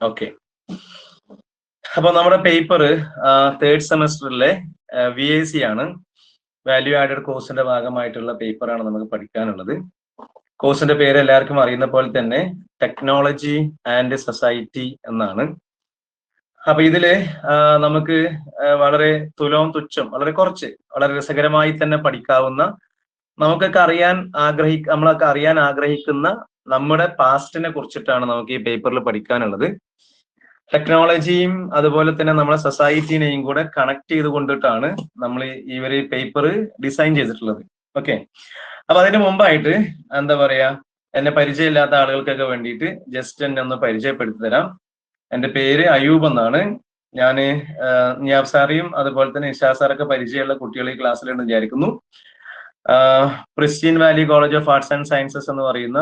Okay. അപ്പൊ നമ്മുടെ paper third സെമസ്റ്ററിലെ VAC ആണ്. വാല്യൂ ആഡഡ് കോഴ്സിന്റെ ഭാഗമായിട്ടുള്ള പേപ്പറാണ് നമുക്ക് പഠിക്കാനുള്ളത്. കോഴ്സിന്റെ പേര് എല്ലാവർക്കും അറിയുന്ന പോലെ തന്നെ ടെക്നോളജി ആൻഡ് സൊസൈറ്റി എന്നാണ്. അപ്പൊ ഇതില് നമുക്ക് വളരെ തുച്ഛം, വളരെ കുറച്ച്, വളരെ രസകരമായി തന്നെ പഠിക്കാവുന്ന, നമ്മളൊക്കെ അറിയാൻ ആഗ്രഹിക്കുന്ന നമ്മുടെ പാസ്റ്റിനെ കുറിച്ചിട്ടാണ് നമുക്ക് ഈ പേപ്പറിൽ പഠിക്കാനുള്ളത്. ടെക്നോളജിയും അതുപോലെ തന്നെ നമ്മുടെ സൊസൈറ്റിനെയും കൂടെ കണക്ട് ചെയ്ത് കൊണ്ടിട്ടാണ് നമ്മൾ ഈ പേപ്പർ ഡിസൈൻ ചെയ്തിട്ടുള്ളത്. ഓക്കെ. അപ്പൊ അതിന് മുമ്പായിട്ട് എന്താ പറയാ, എന്നെ പരിചയമില്ലാത്ത ആളുകൾക്കൊക്കെ വേണ്ടിയിട്ട് ജസ്റ്റ് എന്നെ ഒന്ന് പരിചയപ്പെടുത്തി തരാം. എന്റെ പേര് അയൂബ് എന്നാണ്. ഞാന് നിയാബ് സാറിയും അതുപോലെ തന്നെ ഇഷാ സാറൊക്കെ പരിചയമുള്ള കുട്ടികൾ ഈ ക്ലാസ്സിലുണ്ട് വിചാരിക്കുന്നു. Pristine Valley college of arts and sciences എന്ന് പറയുന്ന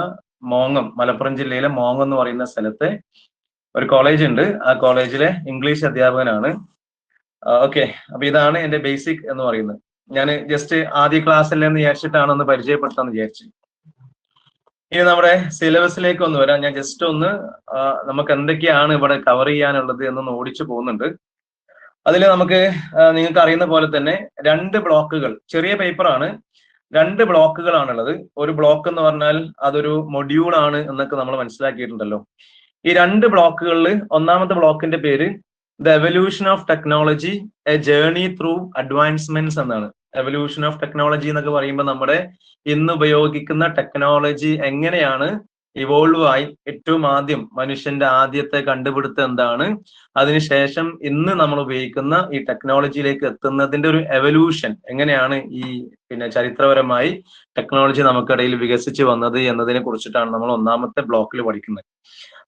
മോങ്ങം, മലപ്പുറം ജില്ലയിലെ മോങ്ങം എന്ന് പറയുന്ന സ്ഥലത്തെ ഒരു കോളേജ് ഉണ്ട്. ആ കോളേജിലെ ഇംഗ്ലീഷ് അധ്യാപകനാണ്. ഓക്കെ. അപ്പൊ ഇതാണ് എന്റെ ബേസിക് എന്ന് പറയുന്നത്. ഞാൻ ജസ്റ്റ് ആദ്യ ക്ലാസ്സിലെന്ന് വിചാരിച്ചിട്ടാണ് ഒന്ന് പരിചയപ്പെടുത്താന്ന് വിചാരിച്ചു. ഇനി നമ്മുടെ സിലബസിലേക്ക് ഒന്ന് വരാം. ഞാൻ ജസ്റ്റ് ഒന്ന് നമുക്ക് എന്തൊക്കെയാണ് ഇവിടെ കവർ ചെയ്യാനുള്ളത് എന്നൊന്ന് ഓടിച്ചു പോകുന്നുണ്ട്. അതിൽ നമുക്ക് നിങ്ങൾക്ക് അറിയുന്ന പോലെ തന്നെ 2 ബ്ലോക്കുകൾ, ചെറിയ പേപ്പറാണ്, 2 ബ്ലോക്കുകളാണുള്ളത്. ഒരു ബ്ലോക്ക് എന്ന് പറഞ്ഞാൽ അതൊരു മൊഡ്യൂൾ ആണ് എന്നൊക്കെ നമ്മൾ മനസ്സിലാക്കിയിട്ടുണ്ടല്ലോ. ഈ 2 ബ്ലോക്കുകളിൽ ഒന്നാമത്തെ ബ്ലോക്കിന്റെ പേര് the evolution of technology, A journey through advancements എന്നാണ്. എവല്യൂഷൻ ഓഫ് ടെക്നോളജി എന്നൊക്കെ പറയുമ്പോൾ നമ്മുടെ ഇന്ന് ഉപയോഗിക്കുന്ന ടെക്നോളജി എങ്ങനെയാണ് ഇവോൾവ് ആയി, ഏറ്റവും ആദ്യം മനുഷ്യന്റെ ആദ്യത്തെ കണ്ടുപിടുത്തം എന്താണ്, അതിനുശേഷം ഇന്ന് നമ്മൾ ഉപയോഗിക്കുന്ന ഈ ടെക്നോളജിയിലേക്ക് എത്തുന്നതിന്റെ ഒരു എവല്യൂഷൻ എങ്ങനെയാണ്, ഈ ചരിത്രപരമായി ടെക്നോളജി നമുക്കിടയിൽ വികസിച്ച് വന്നത് എന്നതിനെ കുറിച്ചിട്ടാണ് നമ്മൾ ഒന്നാമത്തെ ബ്ലോക്കിൽ പഠിക്കുന്നത്.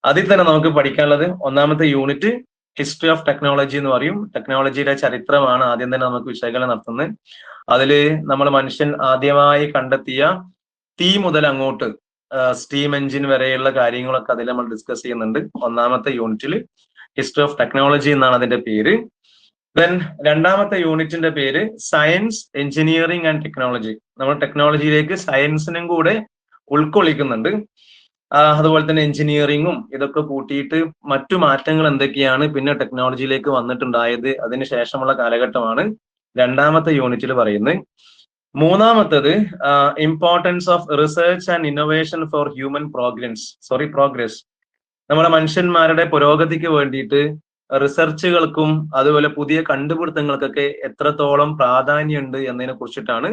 അതിൽ തന്നെ നമുക്ക് പഠിക്കാനുള്ളത് ഒന്നാമത്തെ യൂണിറ്റ് ഹിസ്റ്ററി ഓഫ് ടെക്നോളജി എന്ന് പറയും. ടെക്നോളജിയുടെ ചരിത്രമാണ് ആദ്യം തന്നെ നമുക്ക് വിശകലനം നടത്തുന്നത്. അതില് നമ്മൾ മനുഷ്യൻ ആദ്യമായി കണ്ടെത്തിയ തീ മുതൽ അങ്ങോട്ട് സ്റ്റീം എഞ്ചിൻ വരെയുള്ള കാര്യങ്ങളൊക്കെ അതിൽ നമ്മൾ ഡിസ്കസ് ചെയ്യുന്നുണ്ട് ഒന്നാമത്തെ യൂണിറ്റിൽ. ഹിസ്റ്ററി ഓഫ് ടെക്നോളജി എന്നാണ് അതിന്റെ പേര്. ദെൻ രണ്ടാമത്തെ യൂണിറ്റിന്റെ പേര് സയൻസ്, എഞ്ചിനീയറിംഗ് ആൻഡ് ടെക്നോളജി. നമ്മൾ ടെക്നോളജിയിലേക്ക് സയൻസിനും കൂടെ ഉൾക്കൊള്ളിക്കുന്നുണ്ട്. അതുപോലെ തന്നെ എഞ്ചിനീയറിംഗും ഇതൊക്കെ കൂട്ടിയിട്ട് മറ്റു മാറ്റങ്ങൾ എന്തൊക്കെയാണ് പിന്നെ ടെക്നോളജിയിലേക്ക് വന്നിട്ടുണ്ടായത്, അതിനുശേഷമുള്ള കാലഘട്ടമാണ് രണ്ടാമത്തെ യൂണിറ്റിൽ പറയുന്നത്. മൂന്നാമത്തത് importance of research and innovation for human progress. നമ്മുടെ മനുഷ്യന്മാരുടെ പുരോഗതിക്ക് വേണ്ടിയിട്ട് റിസർച്ചുകൾക്കും അതുപോലെ പുതിയ കണ്ടുപിടുത്തങ്ങൾക്കൊക്കെ എത്രത്തോളം പ്രാധാന്യമുണ്ട് എന്നതിനെ കുറിച്ചിട്ടാണ്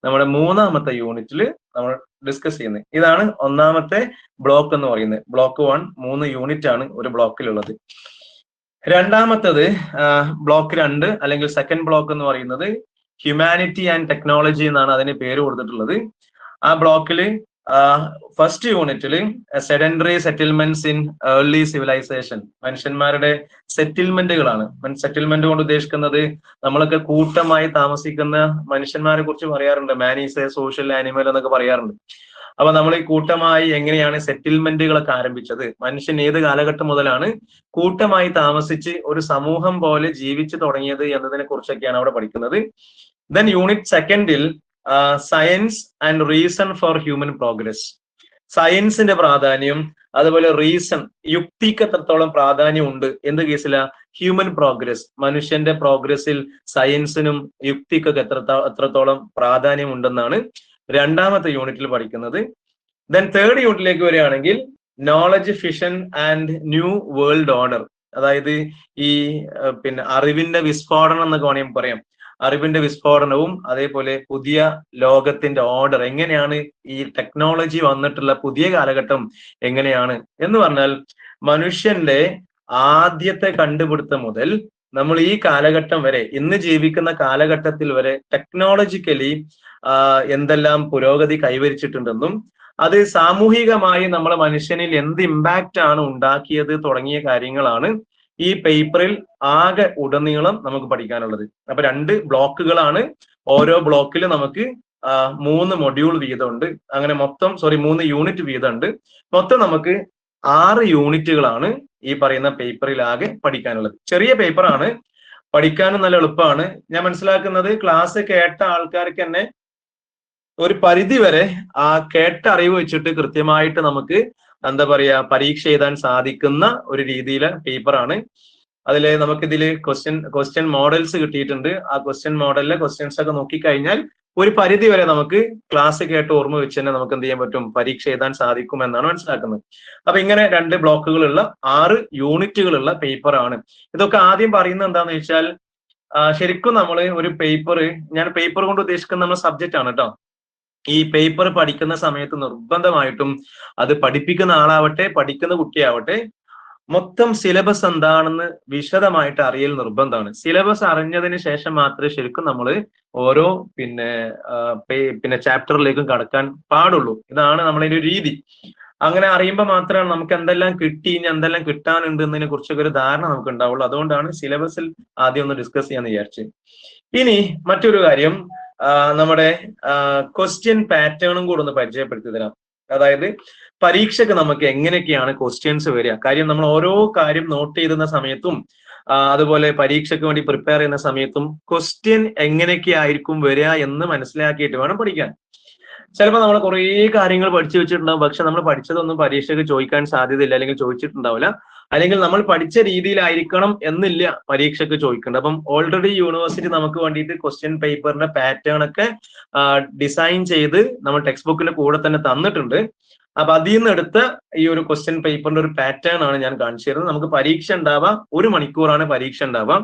നമ്മുടെ മൂന്നാമത്തെ യൂണിറ്റിൽ നമ്മൾ ഡിസ്കസ് ചെയ്യുന്നത്. ഇതാണ് ഒന്നാമത്തെ ബ്ലോക്ക് എന്ന് പറയുന്നത്. ബ്ലോക്ക് 1 3 യൂണിറ്റ് ആണ് ഒരു ബ്ലോക്കിലുള്ളത്. രണ്ടാമത്തത് ബ്ലോക്ക് 2 അല്ലെങ്കിൽ സെക്കൻഡ് ബ്ലോക്ക് എന്ന് പറയുന്നത് ഹ്യൂമാനിറ്റി ആൻഡ് ടെക്നോളജി എന്നാണ് അതിന് പേര് കൊടുത്തിട്ടുള്ളത്. ആ ബ്ലോക്കിൽ ഫസ്റ്റ് യൂണിറ്റിൽ sedentary settlements in early civilisation, മനുഷ്യന്മാരുടെ സെറ്റിൽമെന്റുകളാണ്. സെറ്റിൽമെന്റ് കൊണ്ട് ഉദ്ദേശിക്കുന്നത് നമ്മളൊക്കെ കൂട്ടമായി താമസിക്കുന്ന മനുഷ്യന്മാരെ കുറിച്ച് പറയാറുണ്ട്. Man is A social animal എന്നൊക്കെ പറയാറുണ്ട്. അപ്പൊ നമ്മൾ ഈ കൂട്ടമായി എങ്ങനെയാണ് സെറ്റിൽമെന്റുകളൊക്കെ ആരംഭിച്ചത്, മനുഷ്യൻ ഏത് കാലഘട്ടം മുതലാണ് കൂട്ടമായി താമസിച്ച് ഒരു സമൂഹം പോലെ ജീവിച്ചു തുടങ്ങിയത് എന്നതിനെ കുറിച്ചൊക്കെയാണ് അവിടെ പഠിക്കുന്നത്. ദെൻ യൂണിറ്റ് സെക്കൻഡിൽ science and reason for human progress. സയൻസിന്റെ പ്രാധാന്യം, അതുപോലെ റീസൺ, യുക്തിക്ക് എത്രത്തോളം പ്രാധാന്യം ഉണ്ട്, എന്ത് കേസില, ഹ്യൂമൻ പ്രോഗ്രസ്, മനുഷ്യന്റെ പ്രോഗ്രസിൽ സയൻസിനും യുക്തിക്കൊക്കെ എത്രത്തോളം പ്രാധാന്യം ഉണ്ടെന്നാണ് രണ്ടാമത്തെ യൂണിറ്റിൽ പഠിക്കുന്നത്. ദെൻ തേർഡ് യൂണിറ്റിലേക്ക് വരികയാണെങ്കിൽ knowledge fission and new world order, അതായത് ഈ അറിവിന്റെ വിസ്ഫോടനം എന്നൊക്കെ വേണമെങ്കിൽ പറയാം. അറിവിന്റെ വിസ്ഫോടനവും അതേപോലെ പുതിയ ലോകത്തിന്റെ ഓർഡർ, എങ്ങനെയാണ് ഈ ടെക്നോളജി വന്നിട്ടുള്ള പുതിയ കാലഘട്ടം എങ്ങനെയാണ് എന്ന് പറഞ്ഞാൽ മനുഷ്യന്റെ ആദ്യത്തെ കണ്ടുപിടുത്തം മുതൽ നമ്മൾ ഈ കാലഘട്ടം വരെ, ഇന്ന് ജീവിക്കുന്ന കാലഘട്ടത്തിൽ വരെ ടെക്നോളജിക്കലി എന്തെല്ലാം പുരോഗതി കൈവരിച്ചിട്ടുണ്ടെന്നും അത് സാമൂഹികമായി നമ്മളെ മനുഷ്യനിൽ എന്ത് ഇമ്പാക്റ്റ് ആണ് ഉണ്ടാക്കിയത് തുടങ്ങിയ കാര്യങ്ങളാണ് ഈ പേപ്പറിൽ ആകെ ഉടനീളം നമുക്ക് പഠിക്കാനുള്ളത്. അപ്പൊ 2 ബ്ലോക്കുകളാണ്. ഓരോ ബ്ലോക്കിൽ നമുക്ക് 3 മൊഡ്യൂൾ വീതമുണ്ട്. അങ്ങനെ മൊത്തം 3 യൂണിറ്റ് വീതമുണ്ട്. മൊത്തം നമുക്ക് 6 യൂണിറ്റുകളാണ് ഈ പറയുന്ന പേപ്പറിൽ ആകെ പഠിക്കാനുള്ളത്. ചെറിയ പേപ്പറാണ്, പഠിക്കാനും നല്ല എളുപ്പമാണ്. ഞാൻ മനസ്സിലാക്കുന്നത് ക്ലാസ് കേട്ട ആൾക്കാർക്ക് തന്നെ ഒരു പരിധി വരെ ആ കേട്ട അറിവ് വെച്ചിട്ട് കൃത്യമായിട്ട് നമുക്ക് എന്താ പറയാ പരീക്ഷ എഴുതാൻ സാധിക്കുന്ന ഒരു രീതിയിലെ പേപ്പറാണ്. അതിൽ നമുക്കിതിൽ ക്വസ്റ്റ്യൻ മോഡൽസ് കിട്ടിയിട്ടുണ്ട്. ആ ക്വസ്റ്റ്യൻ മോഡലിലെ ക്വസ്റ്റ്യൻസ് ഒക്കെ നോക്കിക്കഴിഞ്ഞാൽ ഒരു പരിധി വരെ നമുക്ക് ക്ലാസ് കേട്ട് ഓർമ്മ വെച്ച് തന്നെ നമുക്ക് എന്ത് ചെയ്യാൻ പറ്റും, പരീക്ഷ എഴുതാൻ സാധിക്കും എന്നാണ് മനസ്സിലാക്കുന്നത്. അപ്പൊ ഇങ്ങനെ 2 ബ്ലോക്കുകളുള്ള 6 യൂണിറ്റുകളുള്ള പേപ്പറാണ്. ഇതൊക്കെ ആദ്യം പറയുന്നത് എന്താണെന്ന് വെച്ചാൽ ശരിക്കും നമ്മൾ ഒരു പേപ്പർ, ഞാൻ പേപ്പർ കൊണ്ട് ഉദ്ദേശിക്കുന്ന നമ്മുടെ സബ്ജക്റ്റ് ആണ് കേട്ടോ. ഈ പേപ്പർ പഠിക്കുന്ന സമയത്ത് നിർബന്ധമായിട്ടും അത് പഠിപ്പിക്കുന്ന ആളാവട്ടെ പഠിക്കുന്ന കുട്ടിയാവട്ടെ മൊത്തം സിലബസ് എന്താണെന്ന് വിശദമായിട്ട് അറിയൽ നിർബന്ധമാണ്. സിലബസ് അറിഞ്ഞതിന് ശേഷം മാത്രമേ ശരിക്കും നമ്മൾ ഓരോ പിന്നെ ചാപ്റ്ററിലേക്കും കടക്കാൻ പാടുള്ളൂ. ഇതാണ് നമ്മളതിന്റെ ഒരു രീതി. അങ്ങനെ അറിയുമ്പോൾ മാത്രമാണ് നമുക്ക് എന്തെല്ലാം കിട്ടി, ഇനി എന്തെല്ലാം കിട്ടാനുണ്ട് എന്നതിനെ കുറിച്ചൊക്കെ ഒരു ധാരണ നമുക്ക് ഉണ്ടാവുള്ളൂ. അതുകൊണ്ടാണ് സിലബസിൽ ആദ്യം ഒന്ന് ഡിസ്കസ് ചെയ്യാന്ന് വിചാരിച്ച്. ഇനി മറ്റൊരു കാര്യം, നമ്മുടെ ക്വസ്റ്റ്യൻ പാറ്റേണും കൂടെ ഒന്ന് പരിചയപ്പെടുത്തി തരാം. അതായത് പരീക്ഷയ്ക്ക് നമുക്ക് എങ്ങനെയൊക്കെയാണ് ക്വസ്റ്റ്യൻസ് വരിക. കാര്യം നമ്മൾ ഓരോ കാര്യം നോട്ട് ചെയ്തുന്ന സമയത്തും അതുപോലെ പരീക്ഷയ്ക്ക് വേണ്ടി പ്രിപ്പയർ ചെയ്യുന്ന സമയത്തും ക്വസ്റ്റ്യൻ എങ്ങനെയൊക്കെ ആയിരിക്കും വരിക എന്ന് മനസ്സിലാക്കിയിട്ട് വേണം പഠിക്കാൻ. ചിലപ്പോൾ നമ്മൾ കുറേ കാര്യങ്ങൾ പഠിച്ചു വെച്ചിട്ടുണ്ടാവും, പക്ഷെ നമ്മൾ പഠിച്ചതൊന്നും പരീക്ഷയ്ക്ക് ചോദിക്കാൻ സാധ്യതയില്ല, അല്ലെങ്കിൽ ചോദിച്ചിട്ടുണ്ടാവില്ല, അല്ലെങ്കിൽ നമ്മൾ പഠിച്ച രീതിയിലായിരിക്കണം എന്നില്ല പരീക്ഷയ്ക്ക് ചോദിക്കേണ്ടത്. അപ്പം ഓൾറെഡി യൂണിവേഴ്സിറ്റി നമുക്ക് വേണ്ടിയിട്ട് ക്വസ്റ്റ്യൻ പേപ്പറിന്റെ പാറ്റേൺ ഒക്കെ ഡിസൈൻ ചെയ്ത് നമ്മൾ ടെക്സ്റ്റ് ബുക്കിന്റെ കൂടെ തന്നെ തന്നിട്ടുണ്ട്. അപ്പൊ അതിൽ നിന്ന് എടുത്ത ഈ ഒരു ക്വസ്റ്റ്യൻ പേപ്പറിന്റെ ഒരു പാറ്റേൺ ആണ് ഞാൻ കാണിച്ചു തരുന്നത്. നമുക്ക് പരീക്ഷ ഉണ്ടാവാം, 1 മണിക്കൂറാണ് പരീക്ഷ ഉണ്ടാവാം.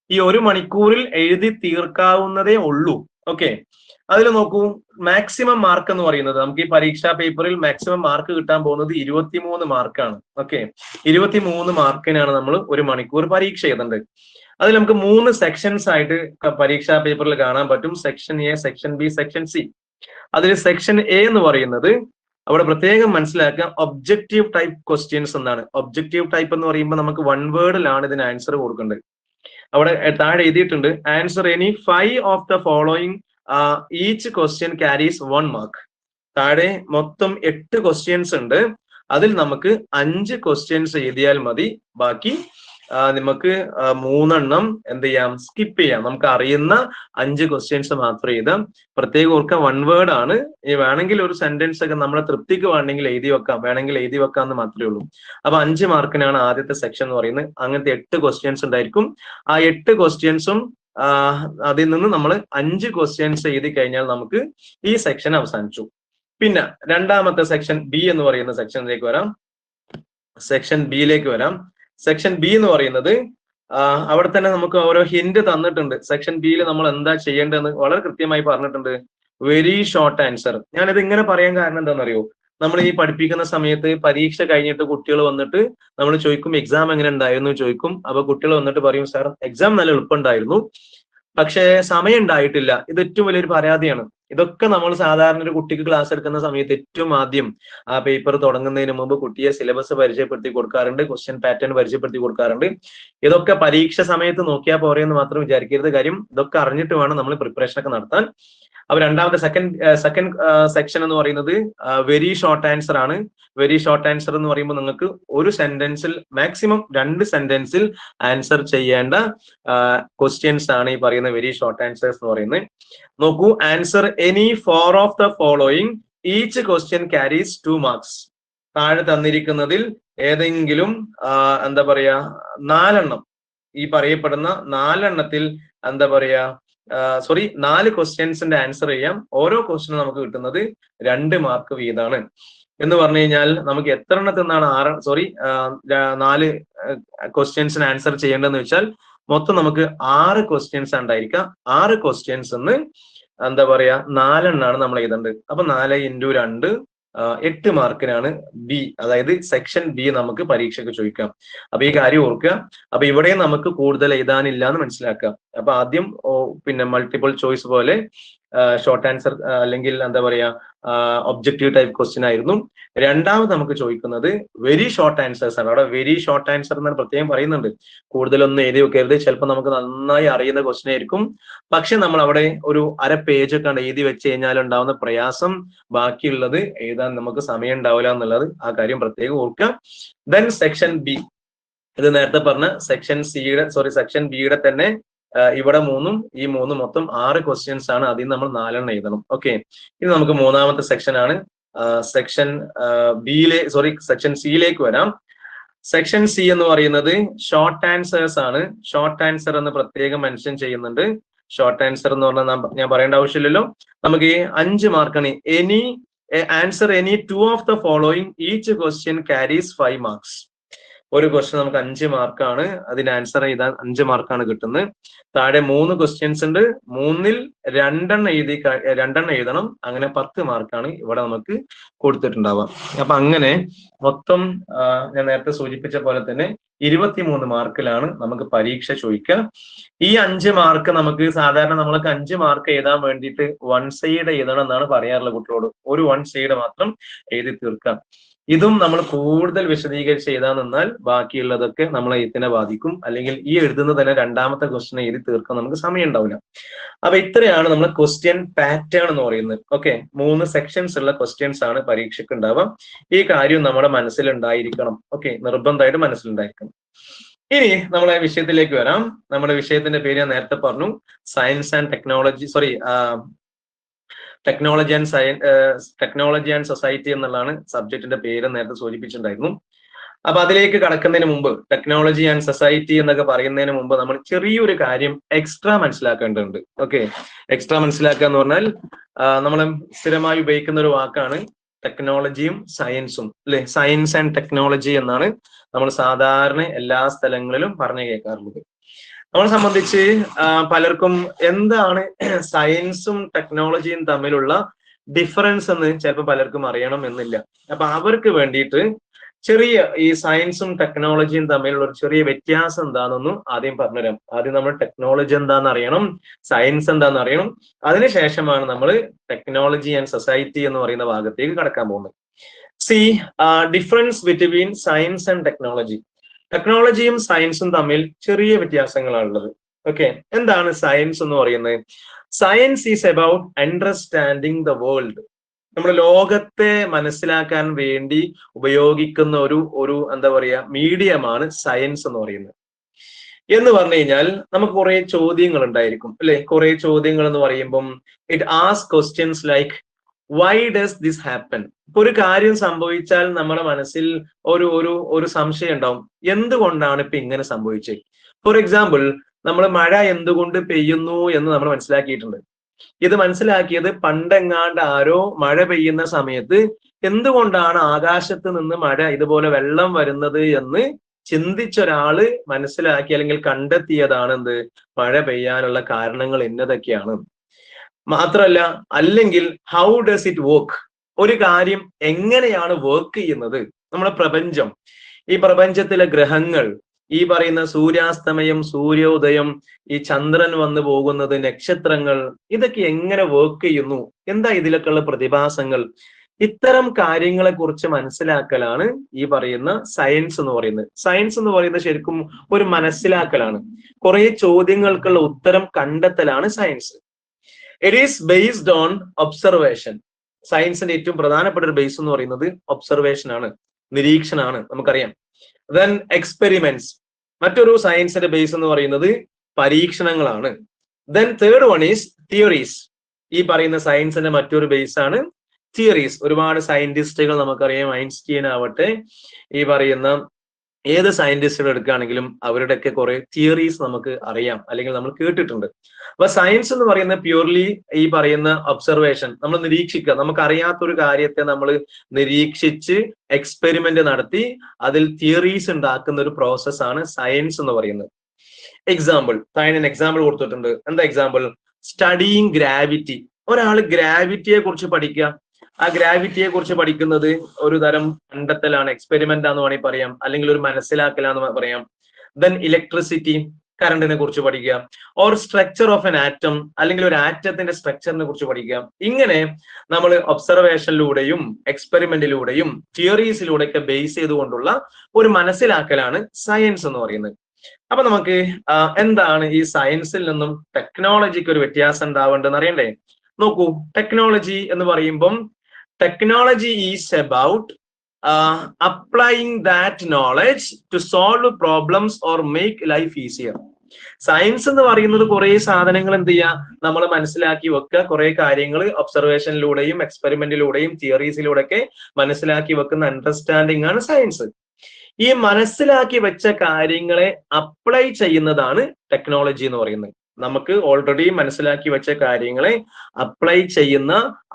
ഈ 1 മണിക്കൂറിൽ എഴുതി തീർക്കാവുന്നതേ ഉള്ളൂ. ഓക്കെ, അതിൽ നോക്കൂ, മാക്സിമം മാർക്ക് എന്ന് പറയുന്നത് നമുക്ക് ഈ പരീക്ഷാ പേപ്പറിൽ മാക്സിമം മാർക്ക് കിട്ടാൻ പോകുന്നത് 23 മാർക്കാണ്. ഓക്കെ, 23 മാർക്കിനാണ് നമ്മൾ 1 മണിക്കൂർ പരീക്ഷ എഴുതേണ്ടത്. അതിൽ നമുക്ക് 3 സെക്ഷൻസ് ആയിട്ട് പരീക്ഷാ പേപ്പറിൽ കാണാൻ പറ്റും. Section A, section B, section C. അതിൽ സെക്ഷൻ എ എന്ന് പറയുന്നത് അവിടെ പ്രത്യേകം മനസ്സിലാക്കുക, ഒബ്ജക്റ്റീവ് ടൈപ്പ് ക്വസ്റ്റ്യൻസ് എന്നാണ്. ഒബ്ജക്റ്റീവ് ടൈപ്പ് എന്ന് പറയുമ്പോൾ നമുക്ക് 1 വേർഡിലാണ് ഇതിന് ആൻസർ കൊടുക്കേണ്ടത്. അവിടെ താഴെ എഴുതിയിട്ടുണ്ട്, answer any 5 of the following each question carries 1 mark. താഴെ മൊത്തം 8 ക്വസ്റ്റ്യൻസ് ഉണ്ട്. അതിൽ നമുക്ക് 5 ക്വസ്റ്റ്യൻസ് എഴുതിയാൽ മതി. ബാക്കി നമുക്ക് 3 എണ്ണം എന്ത് ചെയ്യാം, സ്കിപ്പ് ചെയ്യാം. നമുക്ക് അറിയുന്ന 5 ക്വസ്റ്റ്യൻസ് മാത്രം എഴുതാം. പ്രത്യേകം ഓർക്കുക, 1 വേർഡ് ആണ്. ഈ വേണമെങ്കിൽ ഒരു സെന്റൻസ് ഒക്കെ നമ്മളെ തൃപ്തിക്ക് വേണമെങ്കിൽ എഴുതി വെക്കാം, വേണമെങ്കിൽ എഴുതി വെക്കാം എന്ന് മാത്രമേ ഉള്ളൂ. അപ്പൊ 5 മാർക്കിനാണ് ആദ്യത്തെ സെക്ഷൻ എന്ന് പറയുന്നത്. അങ്ങനത്തെ 8 ക്വസ്റ്റ്യൻസ് ഉണ്ടായിരിക്കും. ആ 8 ക്വസ്റ്റ്യൻസും അതിൽ നിന്ന് നമ്മൾ 5 ക്വസ്റ്റ്യൻസ് എഴുതി കഴിഞ്ഞാൽ നമുക്ക് ഈ സെക്ഷൻ അവസാനിച്ചു. പിന്നെ രണ്ടാമത്തെ സെക്ഷൻ ബി എന്ന് പറയുന്ന സെക്ഷനിലേക്ക് വരാം. സെക്ഷൻ ബിയിലേക്ക് വരാം. സെക്ഷൻ ബി എന്ന് പറയുന്നത് അവിടെ തന്നെ നമുക്ക് ഓരോ ഹിന്റ് തന്നിട്ടുണ്ട്. സെക്ഷൻ ബിയിൽ നമ്മൾ എന്താ ചെയ്യേണ്ടതെന്ന് വളരെ കൃത്യമായി പറഞ്ഞിട്ടുണ്ട്. Very short answer. ഞാനിത് ഇങ്ങനെ പറയാൻ കാരണം എന്താണെന്നറിയോ, നമ്മൾ ഈ പഠിപ്പിക്കുന്ന സമയത്ത് പരീക്ഷ കഴിഞ്ഞിട്ട് കുട്ടികൾ വന്നിട്ട് നമ്മൾ ചോദിക്കും എക്സാം എങ്ങനെ ഉണ്ടായിരുന്നു ചോദിക്കും. അപ്പൊ കുട്ടികൾ വന്നിട്ട് പറയും, സാർ എക്സാം നല്ല എളുപ്പമുണ്ടായിരുന്നു, പക്ഷേ സമയം ഉണ്ടായിട്ടില്ല. ഇത് ഏറ്റവും വലിയൊരു പരാതിയാണ്. ഇതൊക്കെ നമ്മൾ സാധാരണ ഒരു കുട്ടിക്ക് ക്ലാസ് എടുക്കുന്ന സമയത്ത് ഏറ്റവും ആദ്യം ആ പേപ്പർ തുടങ്ങുന്നതിന് മുമ്പ് കുട്ടിയെ സിലബസ് പരിചയപ്പെടുത്തി കൊടുക്കാറുണ്ട്, ക്വസ്റ്റ്യൻ പാറ്റേൺ പരിചയപ്പെടുത്തി കൊടുക്കാറുണ്ട്. ഇതൊക്കെ പരീക്ഷ സമയത്ത് നോക്കിയാൽ പോരെയെന്ന് മാത്രം വിചാരിക്കരുത്. കാര്യം ഇതൊക്കെ അറിഞ്ഞിട്ട് വേണം നമ്മൾ പ്രിപ്പറേഷൻ ഒക്കെ നടത്താൻ. അപ്പൊ രണ്ടാമത്തെ സെക്കൻഡ് സെക്ഷൻ എന്ന് പറയുന്നത് വെരി ഷോർട്ട് ആൻസർ ആണ്. വെരി ഷോർട്ട് ആൻസർ എന്ന് പറയുമ്പോൾ നിങ്ങൾക്ക് ഒരു സെന്റൻസിൽ മാക്സിമം 2 സെന്റൻസിൽ ആൻസർ ചെയ്യേണ്ട ക്വസ്റ്റ്യൻസ് ആണ് ഈ പറയുന്ന വെരി ഷോർട്ട് ആൻസേഴ്സ് എന്ന് പറയുന്നത്. നോക്കൂ, answer any 4 of the following each question carries 2 marks. താഴെ തന്നിരിക്കുന്നതിൽ ഏതെങ്കിലും എന്താ പറയാ 4 എണ്ണം, ഈ പറയപ്പെടുന്ന 4 എണ്ണത്തിൽ എന്താ പറയാ 4 ക്വസ്റ്റ്യൻസിന്റെ ആൻസർ ചെയ്യാം. ഓരോ ക്വസ്റ്റ്യനും നമുക്ക് കിട്ടുന്നത് 2 മാർക്ക് വീതമാണ്. എന്ന് പറഞ്ഞു കഴിഞ്ഞാൽ നമുക്ക് എത്ര എണ്ണത്തിൽ നിന്നാണ് 4 ക്വസ്റ്റ്യൻസിന് ആൻസർ ചെയ്യേണ്ടതെന്ന് വെച്ചാൽ മൊത്തം നമുക്ക് 6 ക്വസ്റ്റ്യൻസ് ഉണ്ടായിരിക്കാം. 6 ക്വസ്റ്റ്യൻസ് എന്ന് എന്താ പറയാ 4 എണ്ണാണ് നമ്മൾ എഴുതേണ്ടത്. അപ്പൊ 4 × 2 8 മാർക്കിനാണ് ബി, അതായത് സെക്ഷൻ ബി നമുക്ക് പരീക്ഷയ്ക്ക് ചോദിക്കാം. അപ്പൊ ഈ കാര്യം ഓർക്കുക. അപ്പൊ ഇവിടെ നമുക്ക് കൂടുതൽ എഴുതാനില്ല എന്ന് മനസ്സിലാക്കുക. അപ്പൊ ആദ്യം പിന്നെ മൾട്ടിപ്പിൾ ചോയ്സ് പോലെ ഷോർട്ട് ആൻസർ അല്ലെങ്കിൽ എന്താ പറയാ ഒബ്ജക്റ്റീവ് ടൈപ്പ് ക്വസ്റ്റ്യൻ ആയിരുന്നു. രണ്ടാമത് നമുക്ക് ചോദിക്കുന്നത് വെരി ഷോർട്ട് ആൻസേഴ്സ് ആണ്. അവിടെ വെരി ഷോർട്ട് ആൻസർ എന്ന് പ്രത്യേകം പറയുന്നുണ്ട്. കൂടുതലൊന്നും എഴുതി വെക്കരുത്. ചിലപ്പോൾ നമുക്ക് നന്നായി അറിയുന്ന ക്വസ്റ്റ്യൻ ആയിരിക്കും, പക്ഷെ നമ്മൾ അവിടെ ഒരു അര പേജ് ഒക്കെ എഴുതി വെച്ച് കഴിഞ്ഞാൽ ഉണ്ടാവുന്ന പ്രയാസം ബാക്കിയുള്ളത് എഴുതാൻ നമുക്ക് സമയം ഉണ്ടാവില്ല എന്നുള്ളത് ആ കാര്യം പ്രത്യേകം ഓർക്കുക. ദെൻ സെക്ഷൻ ബി, ഇത് നേരത്തെ പറഞ്ഞ സെക്ഷൻ ബിയുടെ തന്നെ ഇവിടെ 3ഉം ഈ 3 മൊത്തം 6 ക്വസ്റ്റ്യൻസ് ആണ്. അതിൽ നമ്മൾ 4 എണ്ണം എഴുതണം. ഓക്കെ, ഇത് നമുക്ക് മൂന്നാമത്തെ സെക്ഷൻ ആണ്. സെക്ഷൻ സെക്ഷൻ സിയിലേക്ക് വരാം. സെക്ഷൻ സി എന്ന് പറയുന്നത് ഷോർട്ട് ആൻസേഴ്സ് ആണ്. ഷോർട്ട് ആൻസർ എന്ന് പ്രത്യേകം മെൻഷൻ ചെയ്യുന്നുണ്ട്. ഷോർട്ട് ആൻസർ എന്ന് പറഞ്ഞാൽ ഞാൻ പറയേണ്ട ആവശ്യമില്ലല്ലോ. നമുക്ക് ഈ 5 മാർക്കാണ്. Answer any 2 of the following each question carries 5 marks. ഒരു ക്വസ്റ്റ്യൻ നമുക്ക് 5 മാർക്കാണ്, അതിന് ആൻസർ ചെയ്താൽ 5 മാർക്കാണ് കിട്ടുന്നത്. താഴെ 3 ക്വസ്റ്റ്യൻസ് ഉണ്ട്, 3ൽ 2 എഴുതണം. അങ്ങനെ 10 മാർക്കാണ് ഇവിടെ നമുക്ക് കൊടുത്തിട്ടുണ്ടാവാം. അപ്പൊ അങ്ങനെ മൊത്തം ഞാൻ നേരത്തെ സൂചിപ്പിച്ച പോലെ തന്നെ 23 മാർക്കിലാണ് നമുക്ക് പരീക്ഷ ചോദിക്കുക. ഈ 5 മാർക്ക് നമുക്ക് സാധാരണ നമ്മളൊക്കെ 5 മാർക്ക് എഴുതാൻ വേണ്ടിയിട്ട് 1 സൈഡ് എഴുതണം എന്നാണ് പറയാറുള്ളത് കുട്ടികളോട്. ഒരു 1 സൈഡ് മാത്രം എഴുതി തീർക്കാം. ഇതും നമ്മൾ കൂടുതൽ വിശദീകരിച്ച് എഴുതാൻ നിന്നാൽ ബാക്കിയുള്ളതൊക്കെ നമ്മളെ എഴുത്തിനെ ബാധിക്കും. അല്ലെങ്കിൽ ഈ എഴുതുന്നത് തന്നെ 2ാമത്തെ ക്വസ്റ്റ്യൻ എഴുതി തീർക്കാൻ നമുക്ക് സമയം ഉണ്ടാവില്ല. അപ്പൊ ഇത്രയാണ് നമ്മൾ ക്വസ്റ്റ്യൻ പാറ്റേൺ എന്ന് പറയുന്നത്. ഓക്കെ, 3 സെക്ഷൻസ് ഉള്ള ക്വസ്റ്റ്യൻസ് ആണ് പരീക്ഷയ്ക്ക് ഉണ്ടാവുക. ഈ കാര്യം നമ്മുടെ മനസ്സിലുണ്ടായിരിക്കണം. ഓക്കെ, നിർബന്ധമായിട്ട് മനസ്സിലുണ്ടായിരിക്കണം. ഇനി നമ്മളെ വിഷയത്തിലേക്ക് വരാം. നമ്മുടെ വിഷയത്തിന്റെ പേര് ഞാൻ നേരത്തെ പറഞ്ഞു, science and technology, technology and society എന്നുള്ളതാണ് സബ്ജക്റ്റിന്റെ പേര്, നേരത്തെ സൂചിപ്പിച്ചിട്ടുണ്ടായിരുന്നു. അപ്പൊ അതിലേക്ക് കടക്കുന്നതിന് മുമ്പ്, ടെക്നോളജി ആൻഡ് സൊസൈറ്റി എന്നൊക്കെ പറയുന്നതിന് മുമ്പ് നമ്മൾ ചെറിയൊരു കാര്യം എക്സ്ട്രാ മനസ്സിലാക്കേണ്ടതുണ്ട്. ഓക്കെ, എക്സ്ട്രാ മനസ്സിലാക്കുക എന്ന് പറഞ്ഞാൽ നമ്മൾ സ്ഥിരമായി ഉപയോഗിക്കുന്ന ഒരു വാക്കാണ് ടെക്നോളജിയും സയൻസും, അല്ലെ? സയൻസ് ആൻഡ് ടെക്നോളജി എന്നാണ് നമ്മൾ സാധാരണ എല്ലാ സ്ഥലങ്ങളിലും പറഞ്ഞു കേൾക്കാറുള്ളത്. നമ്മളെ സംബന്ധിച്ച് പലർക്കും എന്താണ് സയൻസും ടെക്നോളജിയും തമ്മിലുള്ള ഡിഫറൻസ് എന്ന് ചിലപ്പോൾ പലർക്കും അറിയണം എന്നില്ല. അപ്പൊ അവർക്ക് വേണ്ടിയിട്ട് ചെറിയ ഈ സയൻസും ടെക്നോളജിയും തമ്മിലുള്ള ഒരു ചെറിയ വ്യത്യാസം എന്താണെന്നൊന്നും ആദ്യം പറഞ്ഞുതരാം. ആദ്യം നമ്മൾ ടെക്നോളജി എന്താണെന്ന് അറിയണം, സയൻസ് എന്താണെന്ന് അറിയണം. അതിനുശേഷമാണ് നമ്മൾ ടെക്നോളജി ആൻഡ് സൊസൈറ്റി എന്ന് പറയുന്ന ഭാഗത്തേക്ക് കടക്കാൻ പോകുന്നത്. Difference between science and technology. ടെക്നോളജിയും സയൻസും തമ്മിൽ ചെറിയ വ്യത്യാസങ്ങളാണുള്ളത്. ഓക്കെ, എന്താണ് സയൻസ് എന്ന് പറയുന്നത്? Science is about understanding the world. നമ്മുടെ ലോകത്തെ മനസ്സിലാക്കാൻ വേണ്ടി ഉപയോഗിക്കുന്ന ഒരു എന്താ പറയാ മീഡിയമാണ് സയൻസ് എന്ന് പറയുന്നത്. എന്ന് പറഞ്ഞു കഴിഞ്ഞാൽ നമുക്ക് കുറെ ചോദ്യങ്ങൾ ഉണ്ടായിരിക്കും, അല്ലെ? കുറെ ചോദ്യങ്ങൾ എന്ന് പറയുമ്പം it ask questions like why does this happen? ഇപ്പൊ ഒരു കാര്യം സംഭവിച്ചാൽ നമ്മുടെ മനസ്സിൽ ഒരു സംശയം ഉണ്ടാവും, എന്തുകൊണ്ടാണ് ഇപ്പൊ ഇങ്ങനെ സംഭവിച്ചത്? ഫോർ എക്സാമ്പിൾ, നമ്മൾ മഴ എന്തുകൊണ്ട് പെയ്യുന്നു എന്ന് നമ്മൾ മനസ്സിലാക്കിയിട്ടുണ്ട്. ഇത് മനസ്സിലാക്കിയത് പണ്ടെങ്ങാണ്ട് ആരോ മഴ പെയ്യുന്ന സമയത്ത് എന്തുകൊണ്ടാണ് ആകാശത്ത് നിന്ന് മഴ ഇതുപോലെ വെള്ളം വരുന്നത് എന്ന് ചിന്തിച്ചൊരാള് മനസ്സിലാക്കി അല്ലെങ്കിൽ കണ്ടെത്തിയതാണ് എന്ത്, മഴ പെയ്യാനുള്ള കാരണങ്ങൾ എന്നതൊക്കെയാണ്. മാത്രമല്ല, അല്ലെങ്കിൽ ഹൗ ഡസ് ഇറ്റ് വർക്ക്? ഒരു കാര്യം എങ്ങനെയാണ് വർക്ക് ചെയ്യുന്നത്? നമ്മുടെ പ്രപഞ്ചം, ഈ പ്രപഞ്ചത്തിലെ ഗ്രഹങ്ങൾ, ഈ പറയുന്ന സൂര്യാസ്തമയം, സൂര്യോദയം, ഈ ചന്ദ്രൻ വന്നു പോകുന്നത്, നക്ഷത്രങ്ങൾ, ഇതൊക്കെ എങ്ങനെ വർക്ക് ചെയ്യുന്നു? എന്താ ഇതിലൊക്കെയുള്ള പ്രതിഭാസങ്ങൾ? ഇത്തരം കാര്യങ്ങളെ കുറിച്ച് മനസ്സിലാക്കലാണ് ഈ പറയുന്ന സയൻസ് എന്ന് പറയുന്നത്. സയൻസ് എന്ന് പറയുന്നത് ശരിക്കും ഒരു മനസ്സിലാക്കലാണ്. കുറെ ചോദ്യങ്ങൾക്കുള്ള ഉത്തരം കണ്ടെത്തലാണ് science. It is based on observation. സയൻസിന്റെ ഏറ്റവും പ്രധാനപ്പെട്ട ഒരു ബേസ് എന്ന് പറയുന്നത് ഒബ്സർവേഷൻ ആണ്, നിരീക്ഷണമാണ്, നമുക്കറിയാം. ദെൻ എക്സ്പെരിമെന്റ്സ്, മറ്റൊരു സയൻസിന്റെ ബേസ് എന്ന് പറയുന്നത് പരീക്ഷണങ്ങളാണ്. Then third one is theories. ഈ പറയുന്ന സയൻസിന്റെ മറ്റൊരു ബേസ് ആണ് തിയറീസ്. ഒരുപാട് സയന്റിസ്റ്റുകൾ നമുക്കറിയാം, ഐൻസ്റ്റീൻ ആവട്ടെ, ഈ പറയുന്ന ഏത് സയന്റിസ്റ്റുകൾ എടുക്കുകയാണെങ്കിലും അവരുടെയൊക്കെ കുറെ തിയറീസ് നമുക്ക് അറിയാം, അല്ലെങ്കിൽ നമ്മൾ കേട്ടിട്ടുണ്ട്. അപ്പൊ സയൻസ് എന്ന് പറയുന്ന പ്യൂർലി ഈ പറയുന്ന ഒബ്സർവേഷൻ, നമ്മൾ നിരീക്ഷിക്കുക, നമുക്ക് അറിയാത്തൊരു കാര്യത്തെ നമ്മൾ നിരീക്ഷിച്ച് എക്സ്പെരിമെന്റ് നടത്തി അതിൽ തിയറീസ് ഉണ്ടാക്കുന്ന ഒരു പ്രോസസ്സാണ് സയൻസ് എന്ന് പറയുന്നത്. എക്സാമ്പിൾ, ഞാൻ എക്സാമ്പിൾ കൊടുത്തിട്ടുണ്ട്. എന്താ എക്സാമ്പിൾ? Studying gravity. ഒരാൾ ഗ്രാവിറ്റിയെ കുറിച്ച് പഠിക്കുക. ആ ഗ്രാവിറ്റിയെ കുറിച്ച് പഠിക്കുന്നത് ഒരു തരം കണ്ടെത്തലാണ്, എക്സ്പെരിമെന്റ് ആണെന്ന് വേണമെങ്കിൽ പറയാം, അല്ലെങ്കിൽ ഒരു മനസ്സിലാക്കലാന്ന് പറയാം. ദെൻ ഇലക്ട്രിസിറ്റി, കറണ്ടിനെ കുറിച്ച് പഠിക്കുക. Or structure of an atom, അല്ലെങ്കിൽ ഒരു ആറ്റത്തിന്റെ സ്ട്രക്ചറിനെ കുറിച്ച് പഠിക്കുക. ഇങ്ങനെ നമ്മൾ ഒബ്സർവേഷനിലൂടെയും എക്സ്പെരിമെന്റിലൂടെയും തിയറീസിലൂടെയൊക്കെ ബേസ് ചെയ്തുകൊണ്ടുള്ള ഒരു മനസ്സിലാക്കലാണ് സയൻസ് എന്ന് പറയുന്നത്. അപ്പൊ നമുക്ക് എന്താണ് ഈ സയൻസിൽ നിന്നും ടെക്നോളജിക്ക് ഒരു വ്യത്യാസം ഉണ്ടാവേണ്ടതെന്ന് അറിയണ്ടേ? നോക്കൂ, ടെക്നോളജി എന്ന് പറയുമ്പം technology is about applying that knowledge to solve problems or make life easier. Science എന്ന് പറയുന്നത് കുറെ സാധനങ്ങൾ എന്ത് ചെയ്യുക, നമ്മൾ മനസ്സിലാക്കി വെക്കുക, കുറെ കാര്യങ്ങൾ ഒബ്സർവേഷനിലൂടെയും എക്സ്പെരിമെന്റിലൂടെയും തിയറീസിലൂടെ ഒക്കെ മനസ്സിലാക്കി വെക്കുന്ന അണ്ടർസ്റ്റാൻഡിംഗ് ആണ് സയൻസ്. ഈ മനസ്സിലാക്കി വെച്ച കാര്യങ്ങളെ അപ്ലൈ ചെയ്യുന്നതാണ് ടെക്നോളജി എന്ന് പറയുന്നത്. നമുക്ക് ഓൾറെഡി മനസ്സിലാക്കി വെച്ച കാര്യങ്ങളെ അപ്ലൈ ചെയ്യുന്ന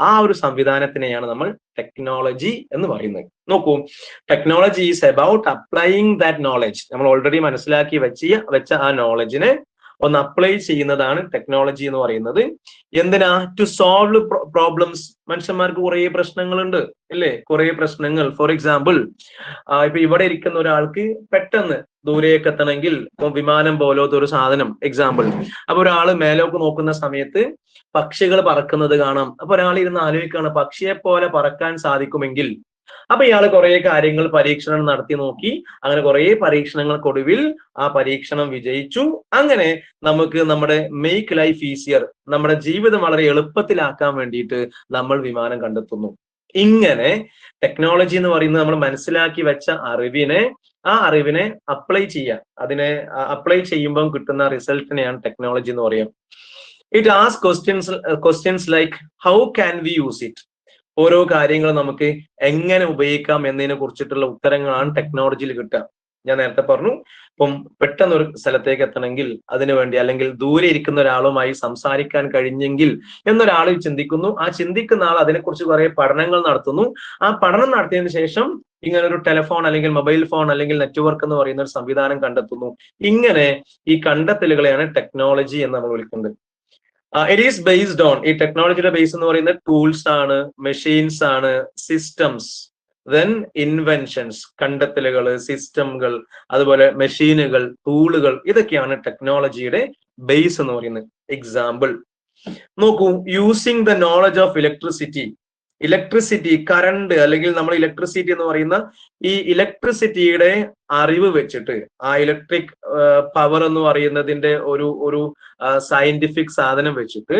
ആ ഒരു സംവിധാനത്തിനെയാണ് നമ്മൾ ടെക്നോളജി എന്ന് പറയുന്നത്. നോക്കൂ, technology is about applying that knowledge. നമ്മൾ ഓൾറെഡി മനസ്സിലാക്കി വെച്ച ആ നോളജിനെ ഒന്ന് അപ്ലൈ ചെയ്യുന്നതാണ് ടെക്നോളജി എന്ന് പറയുന്നത്. എന്തിനാ? To solve problems. മനുഷ്യന്മാർക്ക് കുറെ പ്രശ്നങ്ങളുണ്ട് അല്ലേ, കുറെ പ്രശ്നങ്ങൾ. ഫോർ എക്സാമ്പിൾ, ഇപ്പൊ ഇവിടെ ഇരിക്കുന്ന ഒരാൾക്ക് പെട്ടെന്ന് ദൂരേക്ക് എത്തണമെങ്കിൽ, ഇപ്പൊ വിമാനം പോലത്തെ ഒരു സാധനം എക്സാമ്പിൾ, അപ്പൊ ഒരാള് മേലോക്ക് നോക്കുന്ന സമയത്ത് പക്ഷികൾ പറക്കുന്നത് കാണാം. അപ്പൊ ഒരാൾ ഇരുന്ന് ആലോചിക്കുകയാണ്, പക്ഷിയെ പോലെ പറക്കാൻ സാധിക്കുമെങ്കിൽ. അപ്പൊ ഇയാൾ കുറെ കാര്യങ്ങൾ പരീക്ഷണം നടത്തി നോക്കി. അങ്ങനെ കുറെ പരീക്ഷണങ്ങൾക്കൊടുവിൽ ആ പരീക്ഷണം വിജയിച്ചു. അങ്ങനെ നമുക്ക് നമ്മുടെ മേക്ക് ലൈഫ് ഈസിയർ, നമ്മുടെ ജീവിതം വളരെ എളുപ്പത്തിലാക്കാൻ വേണ്ടിയിട്ട് നമ്മൾ വിമാനം കണ്ടെത്തുന്നു. ഇങ്ങനെ ടെക്നോളജി എന്ന് പറയുന്നത് നമ്മൾ മനസ്സിലാക്കി വെച്ച ആ അറിവിനെ അപ്ലൈ ചെയ്യുക. അതിനെ അപ്ലൈ ചെയ്യുമ്പോൾ കിട്ടുന്ന റിസൾട്ടിനെയാണ് ടെക്നോളജി എന്ന് പറയുക. It ask questions like how can we use it. ഓരോ കാര്യങ്ങൾ നമുക്ക് എങ്ങനെ ഉപയോഗിക്കാം എന്നതിനെ കുറിച്ചിട്ടുള്ള ഉത്തരങ്ങളാണ് ടെക്നോളജിയിൽ കിട്ടുക. ഞാൻ നേരത്തെ പറഞ്ഞു, ഇപ്പം പെട്ടെന്ന് ഒരു സ്ഥലത്തേക്ക് എത്തണമെങ്കിൽ അതിനു വേണ്ടി, അല്ലെങ്കിൽ ദൂരെ ഇരിക്കുന്ന ഒരാളുമായി സംസാരിക്കാൻ കഴിഞ്ഞെങ്കിൽ എന്നൊരാൾ ചിന്തിക്കുന്നു. ആ ചിന്തിക്കുന്ന ആൾ അതിനെക്കുറിച്ച് കുറെ പഠനങ്ങൾ നടത്തുന്നു. ആ പഠനം നടത്തിയതിനു ശേഷം ഇങ്ങനെ ഒരു ടെലിഫോൺ അല്ലെങ്കിൽ മൊബൈൽ ഫോൺ അല്ലെങ്കിൽ നെറ്റ്വർക്ക് എന്ന് പറയുന്ന ഒരു സംവിധാനം കണ്ടെത്തുന്നു. ഇങ്ങനെ ഈ കണ്ടെത്തലുകളെയാണ് ടെക്നോളജി എന്ന് നമ്മൾ വിളിക്കുന്നത്. ഇറ്റ് ഈസ് ബേസ്ഡ് ഓൺ, ഈ ടെക്നോളജിയുടെ ബേസ് എന്ന് പറയുന്നത് ടൂൾസ് ആണ്, മെഷീൻസ് ആണ്, സിസ്റ്റംസ്, ദെൻ ഇൻവെൻഷൻസ്, കണ്ടെത്തലുകൾ, സിസ്റ്റമുകൾ, അതുപോലെ മെഷീനുകൾ, ടൂളുകൾ, ഇതൊക്കെയാണ് ടെക്നോളജിയുടെ ബേസ് എന്ന് പറയുന്നത്. എക്സാമ്പിൾ നോക്കൂ, using the knowledge of electricity, current അല്ലെങ്കിൽ നമ്മൾ ഇലക്ട്രിസിറ്റി എന്ന് പറയുന്ന ഈ ഇലക്ട്രിസിറ്റിയുടെ അറിവ് വെച്ചിട്ട്, ആ ഇലക്ട്രിക് പവർ എന്ന് പറയുന്നതിന്റെ ഒരു സയന്റിഫിക് സാധനം വെച്ചിട്ട്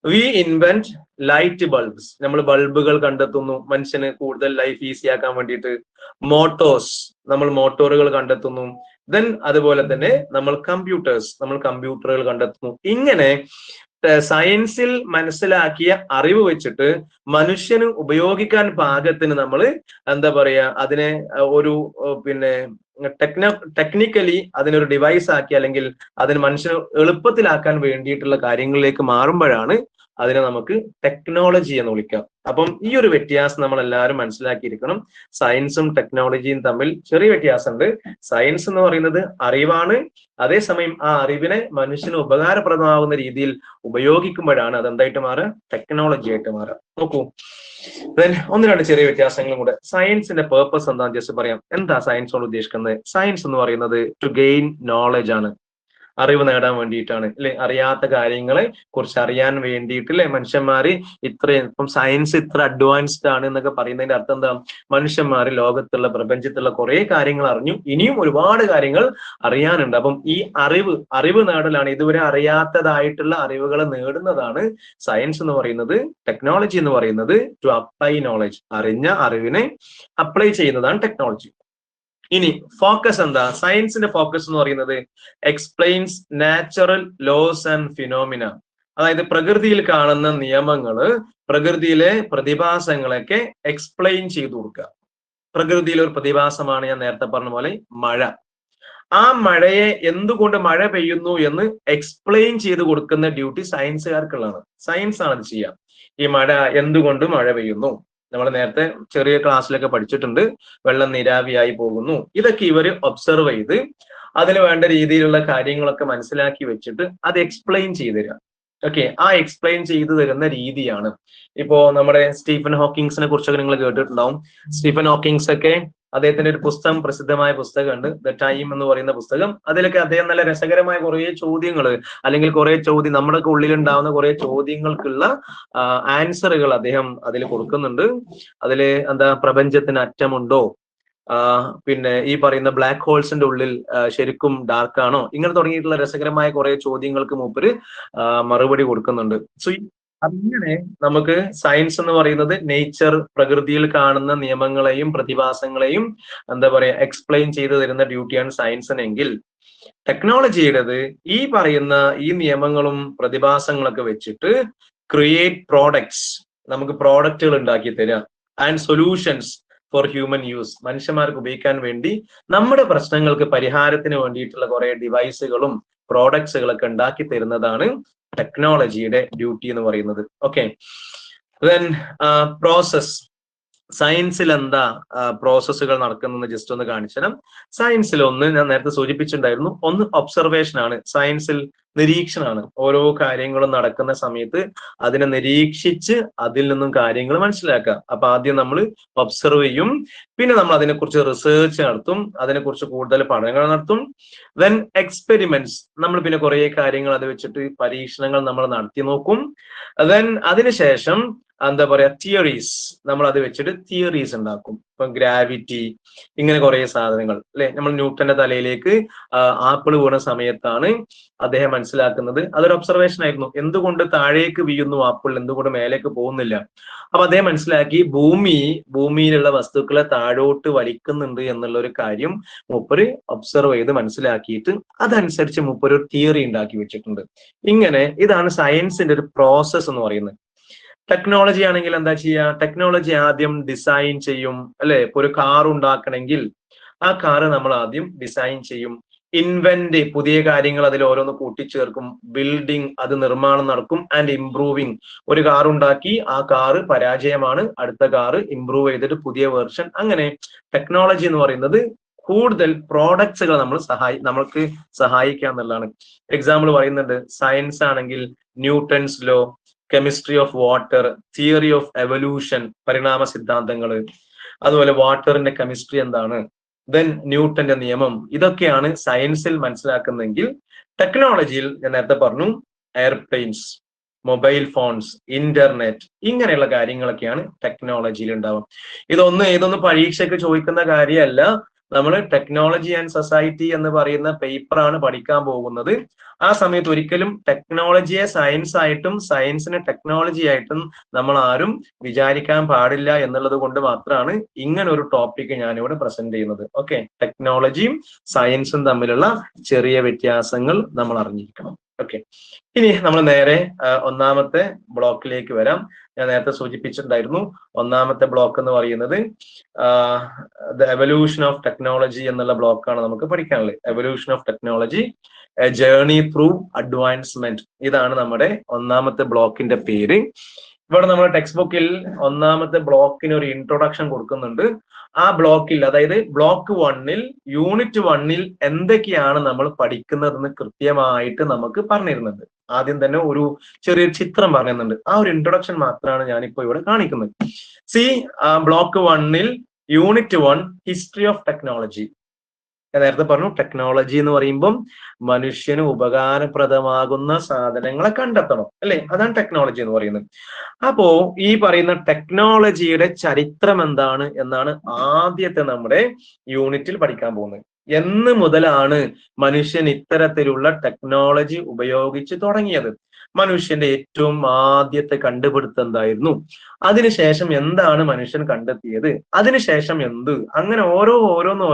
വി ഇൻവെന്റ് ലൈറ്റ് ബൾബ്സ്. നമ്മൾ ബൾബുകൾ കണ്ടെത്തുന്നു മനുഷ്യന് കൂടുതൽ ലൈഫ് ഈസി ആക്കാൻ വേണ്ടിയിട്ട്. മോട്ടോഴ്സ്, നമ്മൾ മോട്ടോറുകൾ കണ്ടെത്തുന്നു. ദെൻ അതുപോലെ തന്നെ നമ്മൾ കമ്പ്യൂട്ടറുകൾ കണ്ടെത്തുന്നു. ഇങ്ങനെ സയൻസിൽ മനസ്സിലാക്കിയ അറിവ് വെച്ചിട്ട് മനുഷ്യന് ഉപയോഗിക്കാൻ പാകത്തിന് നമ്മൾ എന്താ പറയാ, അതിനെ ഒരു ടെക്നിക്കലി അതിനൊരു ഡിവൈസ് ആക്കി, അല്ലെങ്കിൽ അതിന് മനുഷ്യന് എളുപ്പത്തിലാക്കാൻ വേണ്ടിയിട്ടുള്ള കാര്യങ്ങളിലേക്ക് മാറുമ്പോഴാണ് അതിനെ നമുക്ക് ടെക്നോളജി എന്ന് വിളിക്കാം. അപ്പം ഈ ഒരു വ്യത്യാസം നമ്മൾ എല്ലാവരും മനസ്സിലാക്കിയിരിക്കണം. സയൻസും ടെക്നോളജിയും തമ്മിൽ ചെറിയ വ്യത്യാസമുണ്ട്. സയൻസ് എന്ന് പറയുന്നത് അറിവാണ്. അതേസമയം ആ അറിവിനെ മനുഷ്യന് ഉപകാരപ്രദമാവുന്ന രീതിയിൽ ഉപയോഗിക്കുമ്പോഴാണ് അതെന്തായിട്ട് മാറുക, ടെക്നോളജി ആയിട്ട് മാറുക. നോക്കൂ, ഒന്ന് രണ്ട് ചെറിയ വ്യത്യാസങ്ങളും കൂടെ. സയൻസിന്റെ പേർപ്പസ് എന്താന്ന് ജസ്റ്റ് പറയാം. എന്താ സയൻസ് കൊണ്ട് ഉദ്ദേശിക്കുന്നത്? സയൻസ് എന്ന് പറയുന്നത് ടു ഗെയിൻ നോളജ് ആണ്, അറിവ് നേടാൻ വേണ്ടിയിട്ടാണ് അല്ലെ. അറിയാത്ത കാര്യങ്ങളെ കുറിച്ച് അറിയാൻ വേണ്ടിയിട്ട് അല്ലെ മനുഷ്യന്മാര് ഇപ്പം സയൻസ് ഇത്ര അഡ്വാൻസ്ഡ് ആണ് എന്നൊക്കെ പറയുന്നതിന്റെ അർത്ഥം എന്താ? മനുഷ്യന്മാര് ലോകത്തുള്ള പ്രപഞ്ചത്തുള്ള കുറെ കാര്യങ്ങൾ അറിഞ്ഞു, ഇനിയും ഒരുപാട് കാര്യങ്ങൾ അറിയാനുണ്ട്. അപ്പം ഈ അറിവ് നേടലാണ്, ഇതുവരെ അറിയാത്തതായിട്ടുള്ള അറിവുകൾ നേടുന്നതാണ് സയൻസ് എന്ന് പറയുന്നത്. ടെക്നോളജി എന്ന് പറയുന്നത് ടു അപ്ലൈ നോളജ്, അറിഞ്ഞ അറിവിനെ അപ്ലൈ ചെയ്യുന്നതാണ് ടെക്നോളജി. ഇനി ഫോക്കസ് എന്താ? സയൻസിന്റെ ഫോക്കസ് എന്ന് പറയുന്നത് explains natural laws and phenomena. അതായത് പ്രകൃതിയിൽ കാണുന്ന നിയമങ്ങള്, പ്രകൃതിയിലെ പ്രതിഭാസങ്ങളൊക്കെ എക്സ്പ്ലെയിൻ ചെയ്തു കൊടുക്കുക. പ്രകൃതിയിലെ ഒരു പ്രതിഭാസമാണ് ഞാൻ നേരത്തെ പറഞ്ഞ പോലെ മഴ. ആ മഴയെ എന്തുകൊണ്ട് മഴ പെയ്യുന്നു എന്ന് എക്സ്പ്ലെയിൻ ചെയ്ത് കൊടുക്കുന്ന ഡ്യൂട്ടി സയൻസുകാർക്കുള്ളതാണ്. സയൻസ് ആണ് അത് ചെയ്യുക. ഈ മഴ എന്തുകൊണ്ട് മഴ പെയ്യുന്നു, നമ്മൾ നേരത്തെ ചെറിയ ക്ലാസ്സിലൊക്കെ പഠിച്ചിട്ടുണ്ട്. വെള്ളം നീരാവിയായി പോകുന്നു. ഇതൊക്കെ ഇവര് ഒബ്സർവ് ചെയ്ത് അതിന് വേണ്ട രീതിയിലുള്ള കാര്യങ്ങളൊക്കെ മനസ്സിലാക്കി വെച്ചിട്ട് അത് എക്സ്പ്ലെയിൻ ചെയ്തു തരിക. ഓക്കെ, ആ എക്സ്പ്ലെയിൻ ചെയ്തു തരുന്ന രീതിയാണ്. ഇപ്പോ നമ്മുടെ സ്റ്റീഫൻ ഹോക്കിങ്സിനെ കുറിച്ചൊക്കെ നിങ്ങൾ കേട്ടിട്ടുണ്ടാവും. സ്റ്റീഫൻ ഹോക്കിങ്സ് ഒക്കെ അദ്ദേഹത്തിന്റെ ഒരു പുസ്തകം, പ്രസിദ്ധമായ പുസ്തകമുണ്ട്, ദ ടൈം എന്ന് പറയുന്ന പുസ്തകം. അതിലൊക്കെ അദ്ദേഹം നല്ല രസകരമായ കുറെ ചോദ്യങ്ങൾ, അല്ലെങ്കിൽ കുറെ നമ്മുടെ ഉള്ളിലുണ്ടാവുന്ന കുറെ ചോദ്യങ്ങൾക്കുള്ള ആൻസറുകൾ അദ്ദേഹം അതിൽ കൊടുക്കുന്നുണ്ട്. അതില് എന്താ, പ്രപഞ്ചത്തിന് അറ്റമുണ്ടോ, പിന്നെ ഈ പറയുന്ന ബ്ലാക്ക് ഹോൾസിന്റെ ഉള്ളിൽ ശരിക്കും ഡാർക്ക് ആണോ, ഇങ്ങനെ തുടങ്ങിയിട്ടുള്ള രസകരമായ കുറെ ചോദ്യങ്ങൾക്ക് മൂപ്പര് മറുപടി കൊടുക്കുന്നുണ്ട്. സോ അങ്ങനെ നമുക്ക് സയൻസ് എന്ന് പറയുന്നത് നേച്ചർ, പ്രകൃതിയിൽ കാണുന്ന നിയമങ്ങളെയും പ്രതിഭാസങ്ങളെയും എന്താ പറയാ എക്സ്പ്ലെയിൻ ചെയ്തു തരുന്ന ഡ്യൂട്ടിയാണ് സയൻസിനെങ്കിൽ, ടെക്നോളജിയുടേത് ഈ പറയുന്ന ഈ നിയമങ്ങളും പ്രതിഭാസങ്ങളൊക്കെ വെച്ചിട്ട് ക്രിയേറ്റ് പ്രോഡക്ട്സ്, നമുക്ക് പ്രോഡക്റ്റുകൾ ഉണ്ടാക്കി തരാം, and solutions for human use, മനുഷ്യന്മാർക്ക് ഉപയോഗിക്കാൻ വേണ്ടി നമ്മുടെ പ്രശ്നങ്ങൾക്ക് പരിഹാരത്തിന് വേണ്ടിയിട്ടുള്ള കുറെ ഡിവൈസുകളും പ്രോഡക്ട്സുകളൊക്കെ ഉണ്ടാക്കി തരുന്നതാണ് ടെക്നോളജിയുടെ ഡ്യൂട്ടി എന്ന് പറയുന്നത്. Okay, then process. സയൻസിൽ എന്താ പ്രോസസ്സുകൾ നടക്കുന്നതെന്ന് ജസ്റ്റ് ഒന്ന് കാണിച്ചുതരാം. സയൻസിൽ ഒന്ന് ഞാൻ നേരത്തെ സൂചിപ്പിച്ചിട്ടുണ്ടായിരുന്നു, ഒന്ന് ഒബ്സർവേഷൻ ആണ്. സയൻസിൽ നിരീക്ഷണമാണ്. ഓരോ കാര്യങ്ങളും നടക്കുന്ന സമയത്ത് അതിനെ നിരീക്ഷിച്ച് അതിൽ നിന്നും കാര്യങ്ങൾ മനസ്സിലാക്കുക. അപ്പൊ ആദ്യം നമ്മൾ ഒബ്സർവ് ചെയ്യും, പിന്നെ നമ്മൾ അതിനെക്കുറിച്ച് റിസർച്ച് നടത്തും, അതിനെക്കുറിച്ച് കൂടുതൽ പഠനങ്ങൾ നടത്തും. ദെൻ എക്സ്പെരിമെന്റ്സ്, നമ്മൾ പിന്നെ കുറെ കാര്യങ്ങൾ അത് വെച്ചിട്ട് പരീക്ഷണങ്ങൾ നമ്മൾ നടത്തി നോക്കും. ദെൻ അതിനുശേഷം എന്താ പറയാ തിയറീസ്, നമ്മൾ അത് വെച്ചിട്ട് തിയറീസ് ഉണ്ടാക്കും. ഇപ്പൊ ഗ്രാവിറ്റി, ഇങ്ങനെ കുറെ സാധനങ്ങൾ അല്ലെ. നമ്മൾ ന്യൂട്ടന്റെ തലയിലേക്ക് ആപ്പിൾ വീണ സമയത്താണ് അദ്ദേഹം മനസ്സിലാക്കുന്നത്, അതൊരു ഒബ്സർവേഷൻ ആയിരുന്നു, എന്തുകൊണ്ട് താഴേക്ക് വീഴുന്നു ആപ്പിൾ, എന്തുകൊണ്ട് മേലേക്ക് പോകുന്നില്ല. അപ്പൊ അദ്ദേഹം മനസ്സിലാക്കി ഭൂമിയിലുള്ള വസ്തുക്കളെ താഴോട്ട് വലിക്കുന്നുണ്ട് എന്നുള്ള ഒരു കാര്യം മൂപ്പര് ഒബ്സർവ് ചെയ്ത് മനസ്സിലാക്കിയിട്ട് അതനുസരിച്ച് മൂപ്പര് ഒരു തിയറി ഉണ്ടാക്കി വെച്ചിട്ടുണ്ട്. ഇങ്ങനെ ഇതാണ് സയൻസിന്റെ ഒരു പ്രോസസ് എന്ന് പറയുന്നത്. ടെക്നോളജി ആണെങ്കിൽ എന്താ ചെയ്യുക, ടെക്നോളജി ആദ്യം ഡിസൈൻ ചെയ്യും അല്ലെ. ഇപ്പൊ ഒരു കാർ ഉണ്ടാക്കണമെങ്കിൽ ആ കാറ് നമ്മൾ ആദ്യം ഡിസൈൻ ചെയ്യും, ഇൻവെന്റ്, പുതിയ കാര്യങ്ങൾ അതിൽ ഓരോന്ന് കൂട്ടിച്ചേർക്കും, ബിൽഡിംഗ്, അത് നിർമ്മാണം നടക്കും, ആൻഡ് ഇംപ്രൂവിങ്. ഒരു കാർ ഉണ്ടാക്കി ആ കാറ് പരാജയമാണ്, അടുത്ത കാറ് ഇംപ്രൂവ് ചെയ്തിട്ട് പുതിയ വേർഷൻ. അങ്ങനെ ടെക്നോളജി എന്ന് പറയുന്നത് കൂടുതൽ പ്രോഡക്ട്സുകൾ നമ്മൾക്ക് സഹായിക്കുക എന്നുള്ളതാണ്. എക്സാമ്പിൾ പറയുന്നുണ്ട്, സയൻസ് ആണെങ്കിൽ Newton's law, chemistry of water, theory of evolution, പരിണാമ സിദ്ധാന്തങ്ങൾ, അതുപോലെ വാട്ടറിന്റെ കെമിസ്ട്രി എന്താണ്, ദെൻ ന്യൂട്ടന്റെ നിയമം, ഇതൊക്കെയാണ് സയൻസിൽ മനസ്സിലാക്കുന്നതെങ്കിൽ ടെക്നോളജിയിൽ ഞാൻ നേരത്തെ പറഞ്ഞു എയർപ്ലെയിൻസ്, മൊബൈൽ ഫോൺസ്, ഇന്റർനെറ്റ്, ഇങ്ങനെയുള്ള കാര്യങ്ങളൊക്കെയാണ് ടെക്നോളജിയിൽ ഉണ്ടാവും. ഇതൊന്നും പരീക്ഷയ്ക്ക് ചോദിക്കുന്ന കാര്യമല്ല. നമ്മൾ ടെക്നോളജി ആൻഡ് സൊസൈറ്റി എന്ന് പറയുന്ന പേപ്പറാണ് പഠിക്കാൻ പോകുന്നത്. ആ സമയത്ത് ഒരിക്കലും ടെക്നോളജിയെ സയൻസ് ആയിട്ടും സയൻസിനെ ടെക്നോളജി ആയിട്ടും നമ്മൾ ആരും വിചാരിക്കാൻ പാടില്ല എന്നുള്ളത് കൊണ്ട് മാത്രമാണ് ഇങ്ങനെ ഒരു ടോപ്പിക് ഞാനിവിടെ പ്രസന്റ് ചെയ്യുന്നത്. ഓക്കെ, ടെക്നോളജിയും സയൻസും തമ്മിലുള്ള ചെറിയ വ്യത്യാസങ്ങൾ നമ്മൾ അറിഞ്ഞിരിക്കണം. ഓക്കെ, ഇനി നമ്മൾ നേരെ ഒന്നാമത്തെ ബ്ലോക്കിലേക്ക് വരാം. ഞാൻ നേരത്തെ സൂചിപ്പിച്ചിട്ടുണ്ടായിരുന്നു, ഒന്നാമത്തെ ബ്ലോക്ക് എന്ന് പറയുന്നത് ദ എവല്യൂഷൻ ഓഫ് ടെക്നോളജി എന്നുള്ള ബ്ലോക്കാണ് നമുക്ക് പഠിക്കാനുള്ളത്. Evolution of technology, A journey through advancement, ഇതാണ് നമ്മുടെ ഒന്നാമത്തെ ബ്ലോക്കിന്റെ പേര്. ഇവിടെ നമ്മുടെ ടെക്സ്റ്റ് ബുക്കിൽ ഒന്നാമത്തെ ബ്ലോക്കിന് ഒരു ഇൻട്രൊഡക്ഷൻ കൊടുക്കുന്നുണ്ട്. ആ ബ്ലോക്കിൽ, അതായത് ബ്ലോക്ക് 1-ൽ യൂണിറ്റ് 1-ൽ എന്തൊക്കെയാണ് നമ്മൾ പഠിക്കുന്നതെന്ന് കൃത്യമായിട്ട് നമുക്ക് പറഞ്ഞിരുന്നുണ്ട്. ആദ്യം തന്നെ ഒരു ചെറിയൊരു ചിത്രം പറയുന്നുണ്ട്. ആ ഒരു ഇൻട്രൊഡക്ഷൻ മാത്രമാണ് ഞാനിപ്പോ ഇവിടെ കാണിക്കുന്നത്. ബ്ലോക്ക് 1-ൽ യൂണിറ്റ് 1 ഹിസ്റ്ററി ഓഫ് ടെക്നോളജി. ഞാൻ നേരത്തെ പറഞ്ഞു, ടെക്നോളജി എന്ന് പറയുമ്പം മനുഷ്യന് ഉപകാരപ്രദമാകുന്ന സാധനങ്ങളെ കണ്ടെത്തണം അല്ലെ, അതാണ് ടെക്നോളജി എന്ന് പറയുന്നത്. അപ്പോ ഈ പറയുന്ന ടെക്നോളജിയുടെ ചരിത്രം എന്താണ് എന്നാണ് ആദ്യത്തെ നമ്മുടെ യൂണിറ്റിൽ പഠിക്കാൻ പോകുന്നത്. എന്ന് മുതലാണ് മനുഷ്യൻ ഇത്തരത്തിലുള്ള ടെക്നോളജി ഉപയോഗിച്ച് തുടങ്ങിയത്? മനുഷ്യന്റെ ഏറ്റവും ആദ്യത്തെ കണ്ടുപിടുത്തം എന്തായിരുന്നു? അതിനുശേഷം എന്താണ് മനുഷ്യൻ കണ്ടെത്തിയത്? അതിനുശേഷം എന്ത്? അങ്ങനെ ഓരോന്ന്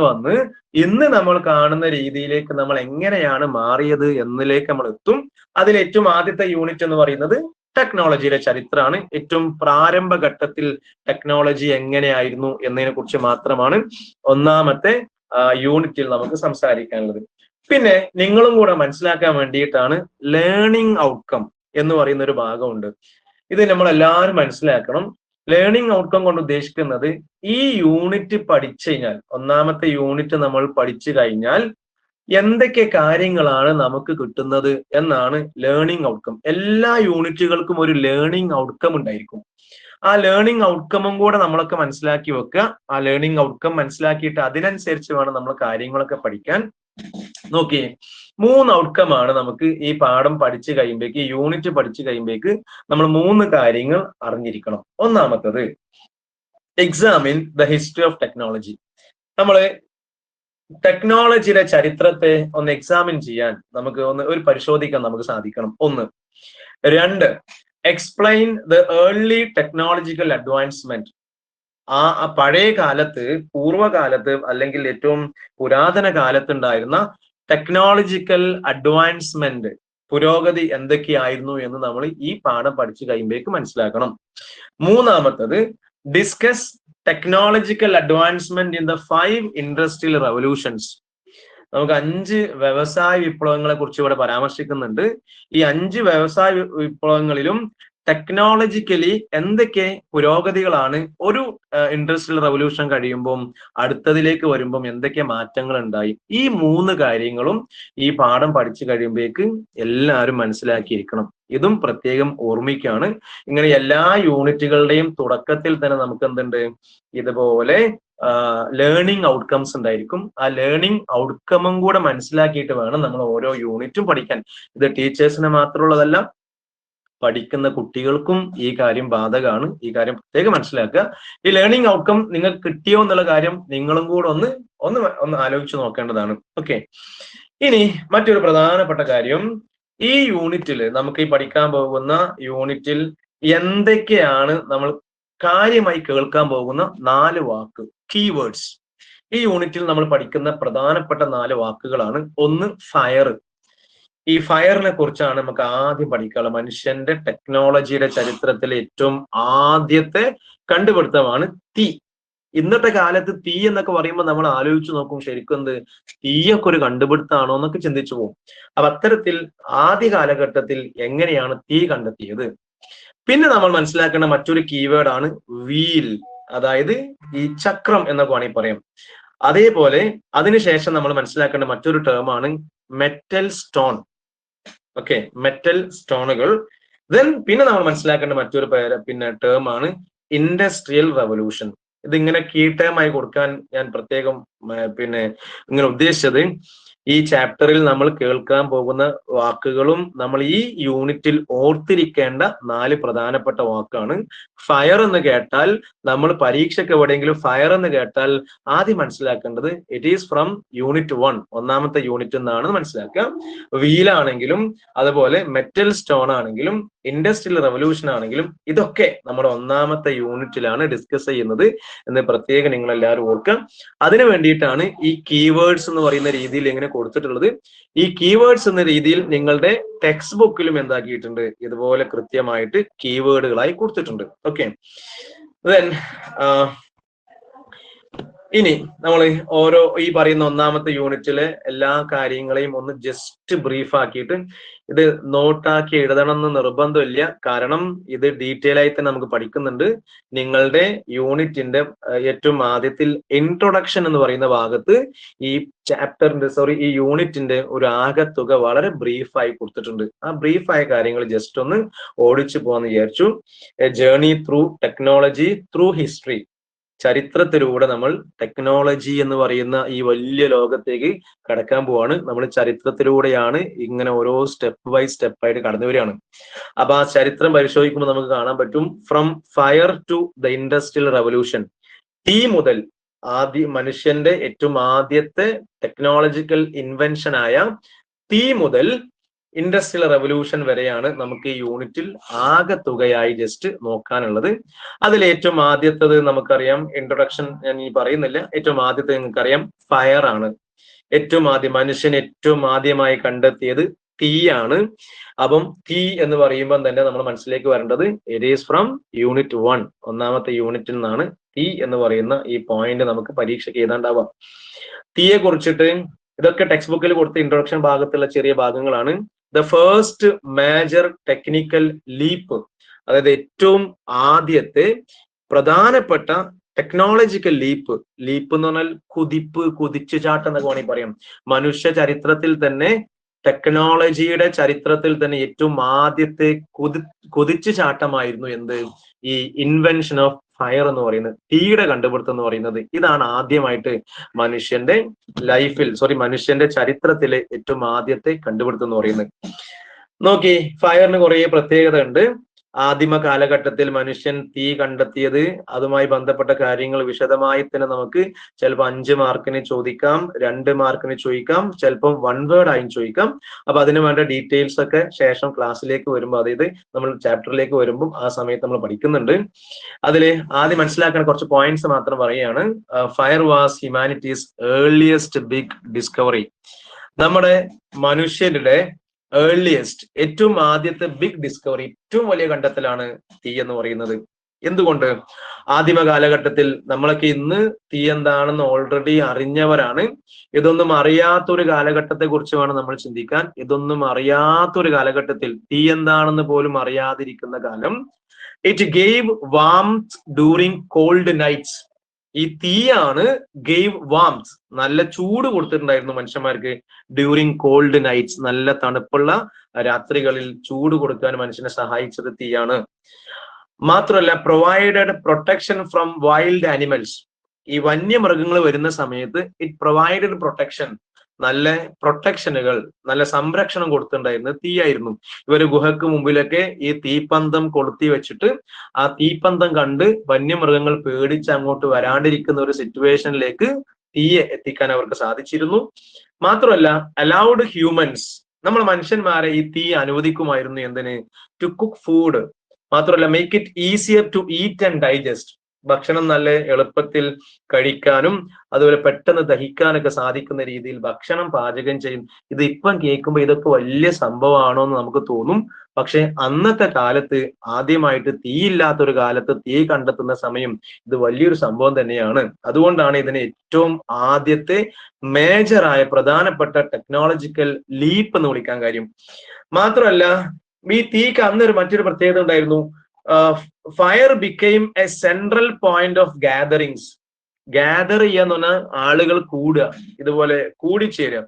വന്ന് ഇന്ന് നമ്മൾ കാണുന്ന രീതിയിലേക്ക് നമ്മൾ എങ്ങനെയാണ് മാറിയത് എന്നതിലേക്ക് നമ്മൾ എത്തും. അതിൽ ഏറ്റവും ആദ്യത്തെ യൂണിറ്റ് എന്ന് പറയുന്നത് ടെക്നോളജിയുടെ ചരിത്രമാണ്. ഏറ്റവും പ്രാരംഭഘട്ടത്തിൽ ടെക്നോളജി എങ്ങനെയായിരുന്നു എന്നതിനെ കുറിച്ച് മാത്രമാണ് ഒന്നാമത്തെ യൂണിറ്റിൽ നമുക്ക് സംസാരിക്കാനുള്ളത്. പിന്നെ നിങ്ങളും കൂടെ മനസ്സിലാക്കാൻ വേണ്ടിയിട്ടാണ് ലേണിംഗ് ഔട്ട്കം എന്ന് പറയുന്ന ഒരു ഭാഗമുണ്ട്. ഇത് നമ്മൾ എല്ലാവരും മനസ്സിലാക്കണം. ലേണിംഗ് ഔട്ട്കം കൊണ്ട് ഉദ്ദേശിക്കുന്നത് ഈ യൂണിറ്റ് പഠിച്ചു കഴിഞ്ഞാൽ, ഒന്നാമത്തെ യൂണിറ്റ് നമ്മൾ പഠിച്ചു കഴിഞ്ഞാൽ എന്തൊക്കെ കാര്യങ്ങളാണ് നമുക്ക് കിട്ടുന്നത് എന്നാണ് ലേണിംഗ് ഔട്ട്കം. എല്ലാ യൂണിറ്റുകൾക്കും ഒരു ലേണിംഗ് ഔട്ട്കം ഉണ്ടായിരിക്കും. ആ ലേണിംഗ് ഔട്ട്കമും കൂടെ നമ്മളൊക്കെ മനസ്സിലാക്കി വെക്കുക. ആ ലേണിംഗ് ഔട്ട്കം മനസ്സിലാക്കിയിട്ട് അതിനനുസരിച്ച് വേണം നമ്മൾ കാര്യങ്ങളൊക്കെ പഠിക്കാൻ. നോക്കിയേ, 3 ഔട്ട്കം ആണ് നമുക്ക് ഈ പാഠം പഠിച്ചു കഴിയുമ്പോഴേക്ക്, ഈ യൂണിറ്റ് പഠിച്ചു കഴിയുമ്പോഴേക്ക് നമ്മൾ 3 കാര്യങ്ങൾ അറിഞ്ഞിരിക്കണം. ഒന്നാമത്തത്, examine the history of technology. നമ്മള് ടെക്നോളജിയുടെ ചരിത്രത്തെ ഒന്ന് എക്സാമിൻ ചെയ്യാൻ, നമുക്ക് ഒരു പരിശോധിക്കാൻ നമുക്ക് സാധിക്കണം. ഒന്ന്, 2, explain the early technological advancement. ആ പഴയ കാലത്ത്, പൂർവ്വകാലത്ത് അല്ലെങ്കിൽ ഏറ്റവും പുരാതന കാലത്ത് ഉണ്ടായിരുന്ന ടെക്നോളജിക്കൽ അഡ്വാൻസ്മെന്റ്, പുരോഗതി എന്തൊക്കെയായിരുന്നു എന്ന് നമ്മൾ ഈ പാഠം പഠിച്ചു കഴിയുമ്പോഴേക്ക് മനസ്സിലാക്കണം. 3, discuss technological advancement in the 5 industrial revolutions. നമുക്ക് 5 വ്യവസായ വിപ്ലവങ്ങളെ കുറിച്ച് ഇവിടെ പരാമർശിക്കുന്നുണ്ട്. ഈ 5 വ്യവസായ വിപ്ലവങ്ങളിലും ടെക്നോളജിക്കലി എന്തൊക്കെ പുരോഗതികളാണ്, ഒരു ഇൻഡസ്ട്രിയൽ റവല്യൂഷൻ കഴിയുമ്പം അടുത്തതിലേക്ക് വരുമ്പം എന്തൊക്കെ മാറ്റങ്ങൾ ഉണ്ടായി, ഈ 3 കാര്യങ്ങളും ഈ പാഠം പഠിച്ചു കഴിയുമ്പോഴേക്ക് എല്ലാവരും മനസ്സിലാക്കിയിരിക്കണം. ഇതും പ്രത്യേകം ഓർമ്മിക്കാണ്. ഇങ്ങനെ എല്ലാ യൂണിറ്റുകളുടെയും തുടക്കത്തിൽ തന്നെ നമുക്ക് എന്തുണ്ട്, ഇതുപോലെ ലേണിംഗ് ഔട്ട്കംസ് ഉണ്ടായിരിക്കും. ആ ലേണിംഗ് ഔട്ട്കമും കൂടെ മനസ്സിലാക്കിയിട്ട് വേണം നമ്മൾ ഓരോ യൂണിറ്റും പഠിക്കാൻ. ഇത് ടീച്ചേഴ്സിന് മാത്രമുള്ളതല്ല, പഠിക്കുന്ന കുട്ടികൾക്കും ഈ കാര്യം ബാധകമാണ്. ഈ കാര്യം പ്രത്യേകം മനസ്സിലാക്കുക. ഈ ലേണിംഗ് ഔട്ട്കം നിങ്ങൾക്ക് കിട്ടിയോ എന്നുള്ള കാര്യം നിങ്ങളും കൂടെ ഒന്ന് ആലോചിച്ച് നോക്കേണ്ടതാണ്. ഓക്കെ, ഇനി മറ്റൊരു പ്രധാനപ്പെട്ട കാര്യം, ഈ യൂണിറ്റിൽ നമുക്ക് ഈ പഠിക്കാൻ പോകുന്ന യൂണിറ്റിൽ എന്തൊക്കെയാണ് നമ്മൾ കാര്യമായി കേൾക്കാൻ പോകുന്ന 4 വാക്ക്, കീവേഡ്സ്. ഈ യൂണിറ്റിൽ നമ്മൾ പഠിക്കുന്ന പ്രധാനപ്പെട്ട 4 വാക്കുകളാണ്. 1, ഫയർ. ഈ ഫയറിനെ കുറിച്ചാണ് നമുക്ക് ആദ്യം പഠിക്കാനുള്ളത്. മനുഷ്യന്റെ ടെക്നോളജിയുടെ ചരിത്രത്തിലെ ഏറ്റവും ആദ്യത്തെ കണ്ടുപിടുത്തമാണ് തീ. ഇന്നത്തെ കാലത്ത് തീ എന്നൊക്കെ പറയുമ്പോൾ നമ്മൾ ആലോചിച്ച് നോക്കും, ശരിക്കും എന്ത് തീയൊക്കെ ഒരു കണ്ടുപിടുത്തമാണോ എന്നൊക്കെ ചിന്തിച്ചു പോകും. അപ്പൊ അത്തരത്തിൽ ആദ്യ കാലഘട്ടത്തിൽ എങ്ങനെയാണ് തീ കണ്ടെത്തിയത്. പിന്നെ നമ്മൾ മനസ്സിലാക്കേണ്ട മറ്റൊരു കീവേഡാണ് വീൽ, അതായത് ഈ ചക്രം എന്നൊക്കെ വേണമെങ്കിൽ പറയാം. അതേപോലെ അതിനുശേഷം നമ്മൾ മനസ്സിലാക്കേണ്ട മറ്റൊരു ടേമാണ് മെറ്റൽ സ്റ്റോൺ. ഓക്കെ, മെറ്റൽ സ്റ്റോണുകൾ. പിന്നെ നമ്മൾ മനസ്സിലാക്കേണ്ട മറ്റൊരു ടേമാണ് ഇൻഡസ്ട്രിയൽ റവല്യൂഷൻ. ഇതിങ്ങനെ കീ ടേമായി കൊടുക്കാൻ ഞാൻ പ്രത്യേകം ഇങ്ങനെ ഉദ്ദേശിച്ചത്, ഈ ചാപ്റ്ററിൽ നമ്മൾ കേൾക്കാൻ പോകുന്ന വാക്കുകളും നമ്മൾ ഈ യൂണിറ്റിൽ ഓർത്തിരിക്കേണ്ട 4 പ്രധാനപ്പെട്ട വാക്കാണ്. ഫയർ എന്ന് കേട്ടാൽ, നമ്മൾ പരീക്ഷയ്ക്ക് എവിടെയെങ്കിലും ഫയർ എന്ന് കേട്ടാൽ ആദ്യം മനസ്സിലാക്കേണ്ടത് ഇറ്റ് ഈസ് ഫ്രം യൂണിറ്റ് 1, ഒന്നാമത്തെ യൂണിറ്റ് എന്നാണ് മനസ്സിലാക്കുക. വീലാണെങ്കിലും അതുപോലെ മെറ്റൽ സ്റ്റോൺ ആണെങ്കിലും ഇൻഡസ്ട്രിയൽ റവല്യൂഷൻ ആണെങ്കിലും ഇതൊക്കെ നമ്മുടെ ഒന്നാമത്തെ യൂണിറ്റിലാണ് ഡിസ്കസ് ചെയ്യുന്നത് എന്ന് പ്രത്യേകം നിങ്ങൾ എല്ലാവരും ഓർക്കുക. അതിനു വേണ്ടിയിട്ടാണ് ഈ കീവേഡ്സ് എന്ന് പറയുന്ന രീതിയിൽ എങ്ങനെ കൊടുത്തിട്ടുള്ളത്. ഈ കീവേഡ്സ് എന്ന രീതിയിൽ നിങ്ങളുടെ ടെക്സ്റ്റ് ബുക്കിലും എന്താക്കിയിട്ടുണ്ട്, ഇതുപോലെ കൃത്യമായിട്ട് കീവേഡുകളായി കൊടുത്തിട്ടുണ്ട്. ഓക്കെ, ഇനി നമ്മൾ ഓരോ ഈ പറയുന്ന ഒന്നാമത്തെ യൂണിറ്റിലെ എല്ലാ കാര്യങ്ങളെയും ഒന്ന് ജസ്റ്റ് ബ്രീഫ് ആക്കിയിട്ട്, ഇത് നോട്ടാക്കി എഴുതണം എന്ന് നിർബന്ധമില്ല, കാരണം ഇത് ഡീറ്റെയിൽ ആയി തന്നെ നമുക്ക് പഠിക്കുന്നുണ്ട്. നിങ്ങളുടെ യൂണിറ്റിന്റെ ഏറ്റവും ആദ്യത്തിൽ ഇൻട്രൊഡക്ഷൻ എന്ന് പറയുന്ന ഭാഗത്ത് ഈ യൂണിറ്റിന്റെ ഒരു ആകത്തുക വളരെ ബ്രീഫായി കൊടുത്തിട്ടുണ്ട്. ആ ബ്രീഫായ കാര്യങ്ങൾ ജസ്റ്റ് ഒന്ന് ഓടിച്ചു പോകാന്ന് വിചാരിച്ചു. A journey through technology through history. ചരിത്രത്തിലൂടെ നമ്മൾ ടെക്നോളജി എന്ന് പറയുന്ന ഈ വലിയ ലോകത്തേക്ക് കടക്കാൻ പോവാണ്. നമ്മൾ ചരിത്രത്തിലൂടെയാണ് ഇങ്ങനെ ഓരോ സ്റ്റെപ്പ് ബൈ സ്റ്റെപ്പ് ആയിട്ട് കടന്നു വരികയാണ്. അപ്പൊ ആ ചരിത്രം പരിശോധിക്കുമ്പോൾ നമുക്ക് കാണാൻ പറ്റും, from fire to the industrial revolution. തീ മുതൽ മനുഷ്യന്റെ ഏറ്റവും ആദ്യത്തെ ടെക്നോളജിക്കൽ ഇൻവെൻഷൻ ആയ തീ മുതൽ ഇൻഡസ്ട്രിയൽ റവല്യൂഷൻ വരെയാണ് നമുക്ക് ഈ യൂണിറ്റിൽ ആകെ തുകയായി ജസ്റ്റ് നോക്കാനുള്ളത്. അതിൽ ഏറ്റവും ആദ്യത്തത് നമുക്കറിയാം, ഇൻട്രൊഡക്ഷൻ ഞാൻ ഈ പറയുന്നില്ല, ഏറ്റവും ആദ്യത്തെ നിങ്ങൾക്കറിയാം ഫയർ ആണ്. മനുഷ്യൻ ഏറ്റവും ആദ്യമായി കണ്ടെത്തിയത് തീയാണ്. അപ്പം തീ എന്ന് പറയുമ്പോൾ തന്നെ നമ്മൾ മനസ്സിലേക്ക് വരേണ്ടത് ഇറ്റ് ഈസ് ഫ്രം യൂണിറ്റ് 1, ഒന്നാമത്തെ യൂണിറ്റിൽ നിന്നാണ് തീ എന്ന് പറയുന്ന ഈ പോയിന്റ് നമുക്ക് പരീക്ഷയ്ക്ക് എഴുതാണ്ടാവാം. തീയെ കുറിച്ചിട്ട് ഇതൊക്കെ ടെക്സ്റ്റ് ബുക്കിൽ കൊടുത്ത ഇൻട്രൊഡക്ഷൻ ഭാഗത്തുള്ള ചെറിയ ഭാഗങ്ങളാണ്. The first major technical leap, അതായത് ഏറ്റവും ആദ്യത്തെ പ്രധാനപ്പെട്ട ടെക്നോളജിക്കൽ ലീപ്പ് എന്ന് പറഞ്ഞാൽ കുതിച്ചുചാട്ടം എന്നൊക്കെ വേണമെങ്കിൽ പറയാം. മനുഷ്യ ചരിത്രത്തിൽ തന്നെ, ടെക്നോളജിയുടെ ചരിത്രത്തിൽ തന്നെ ഏറ്റവും ആദ്യത്തെ കുതിച്ചുചാട്ടമായിരുന്നു എന്ത്, ഈ ഇൻവെൻഷൻ ഓഫ് ഫയർ എന്ന് പറയുന്നത്, തീയുടെ കണ്ടുപിടുത്തം എന്ന് പറയുന്നത്. ഇതാണ് ആദ്യമായിട്ട് മനുഷ്യന്റെ ചരിത്രത്തിലെ ഏറ്റവും ആദ്യത്തെ കണ്ടുപിടുത്തം എന്ന് പറയുന്നത്. നോക്കി, ഫയറിന് കുറെ പ്രത്യേകത ഉണ്ട്. ആദിമ കാലഘട്ടത്തിൽ മനുഷ്യൻ തീ കണ്ടെത്തിയത്, അതുമായി ബന്ധപ്പെട്ട കാര്യങ്ങൾ വിശദമായി തന്നെ നമുക്ക് ചിലപ്പോൾ 5 മാർക്കിന് ചോദിക്കാം, 2 മാർക്കിന് ചോദിക്കാം, ചിലപ്പം 1 വേർഡ് ആയും ചോദിക്കാം. അപ്പൊ അതിന് വേണ്ട ഡീറ്റെയിൽസ് ഒക്കെ ശേഷം ക്ലാസ്സിലേക്ക് വരുമ്പോൾ, അതായത് നമ്മൾ ചാപ്റ്ററിലേക്ക് വരുമ്പോൾ ആ സമയത്ത് നമ്മൾ പഠിക്കുന്നുണ്ട്. അതിൽ ആദ്യം മനസ്സിലാക്കാൻ കുറച്ച് പോയിന്റ്സ് മാത്രം പറയുകയാണ്. Fire was humanity's earliest big discovery. നമ്മുടെ മനുഷ്യരുടെ ഏർലിയസ്റ്റ്, ഏറ്റവും ആദ്യത്തെ ബിഗ് ഡിസ്കവറി, ഏറ്റവും വലിയ കണ്ടെത്തലാണ് തീ എന്ന് പറയുന്നത്. എന്തുകൊണ്ട്? ആദിമ കാലഘട്ടത്തിൽ നമ്മളൊക്കെ ഇന്ന് തീ എന്താണെന്ന് ഓൾറെഡി അറിഞ്ഞവരാണ്. ഇതൊന്നും അറിയാത്തൊരു കാലഘട്ടത്തെ കുറിച്ച് വേണം നമ്മൾ ചിന്തിക്കാൻ. ഇതൊന്നും അറിയാത്തൊരു കാലഘട്ടത്തിൽ, തീ എന്താണെന്ന് പോലും അറിയാതിരിക്കുന്ന കാലം, it gave warmth during cold nights. ഈ തീയാണ് ഗേവ് വാംത്, നല്ല ചൂട് കൊടുത്തിട്ടുണ്ടായിരുന്നു മനുഷ്യന്മാർക്ക് ഡ്യൂറിങ് കോൾഡ് നൈറ്റ്സ്. നല്ല തണുപ്പുള്ള രാത്രികളിൽ ചൂട് കൊടുക്കാൻ മനുഷ്യനെ സഹായിച്ചത് തീയാണ്. മാത്രമല്ല, provided protection from wild animals. ഈ വന്യമൃഗങ്ങൾ വരുന്ന സമയത്ത് ഇറ്റ് പ്രൊവൈഡഡ് പ്രൊട്ടക്ഷൻ, നല്ല പ്രൊട്ടക്ഷനുകൾ, നല്ല സംരക്ഷണം കൊടുത്തിട്ടുണ്ടായിരുന്നത് തീയായിരുന്നു. ഇവര് ഗുഹക്ക് മുമ്പിലൊക്കെ ഈ തീപ്പന്തം കൊളുത്തി വെച്ചിട്ട് ആ തീപ്പന്തം കണ്ട് വന്യമൃഗങ്ങൾ പേടിച്ച് അങ്ങോട്ട് വരാണ്ടിരിക്കുന്ന ഒരു സിറ്റുവേഷനിലേക്ക് തീയെ എത്തിക്കാൻ അവർക്ക് സാധിച്ചിരുന്നു. മാത്രമല്ല, അലൗഡ് ഹ്യൂമൻസ്, നമ്മൾ മനുഷ്യന്മാരെ ഈ തീ അനുവദിക്കുമായിരുന്നു. എന്തിന്? To cook food. മാത്രമല്ല, make it easier to eat and digest. ഭക്ഷണം നല്ല എളുപ്പത്തിൽ കഴിക്കാനും അതുപോലെ പെട്ടെന്ന് ദഹിക്കാനൊക്കെ സാധിക്കുന്ന രീതിയിൽ ഭക്ഷണം പാചകം ചെയ്യും. ഇത് ഇപ്പം കേൾക്കുമ്പോൾ ഇതൊക്കെ വലിയ സംഭവമാണോ എന്ന് നമുക്ക് തോന്നും. പക്ഷെ അന്നത്തെ കാലത്ത്, ആദ്യമായിട്ട് തീയില്ലാത്തൊരു കാലത്ത് തീ കണ്ടെത്തുന്ന സമയം ഇത് വലിയൊരു സംഭവം തന്നെയാണ്. അതുകൊണ്ടാണ് ഇതിനെ ഏറ്റവും ആദ്യത്തെ മേജറായ പ്രധാനപ്പെട്ട ടെക്നോളജിക്കൽ ലീപ്പ് എന്ന് വിളിക്കാൻ കാര്യം. മാത്രമല്ല, ഈ തീക്ക് അന്നൊരു മറ്റൊരു പ്രത്യേകത ഉണ്ടായിരുന്നു. Fire became a central point of gatherings. Gather ചെയ്യാന്ന് പറഞ്ഞാൽ ആളുകൾ കൂടുക, ഇതുപോലെ കൂടിച്ചേരുക.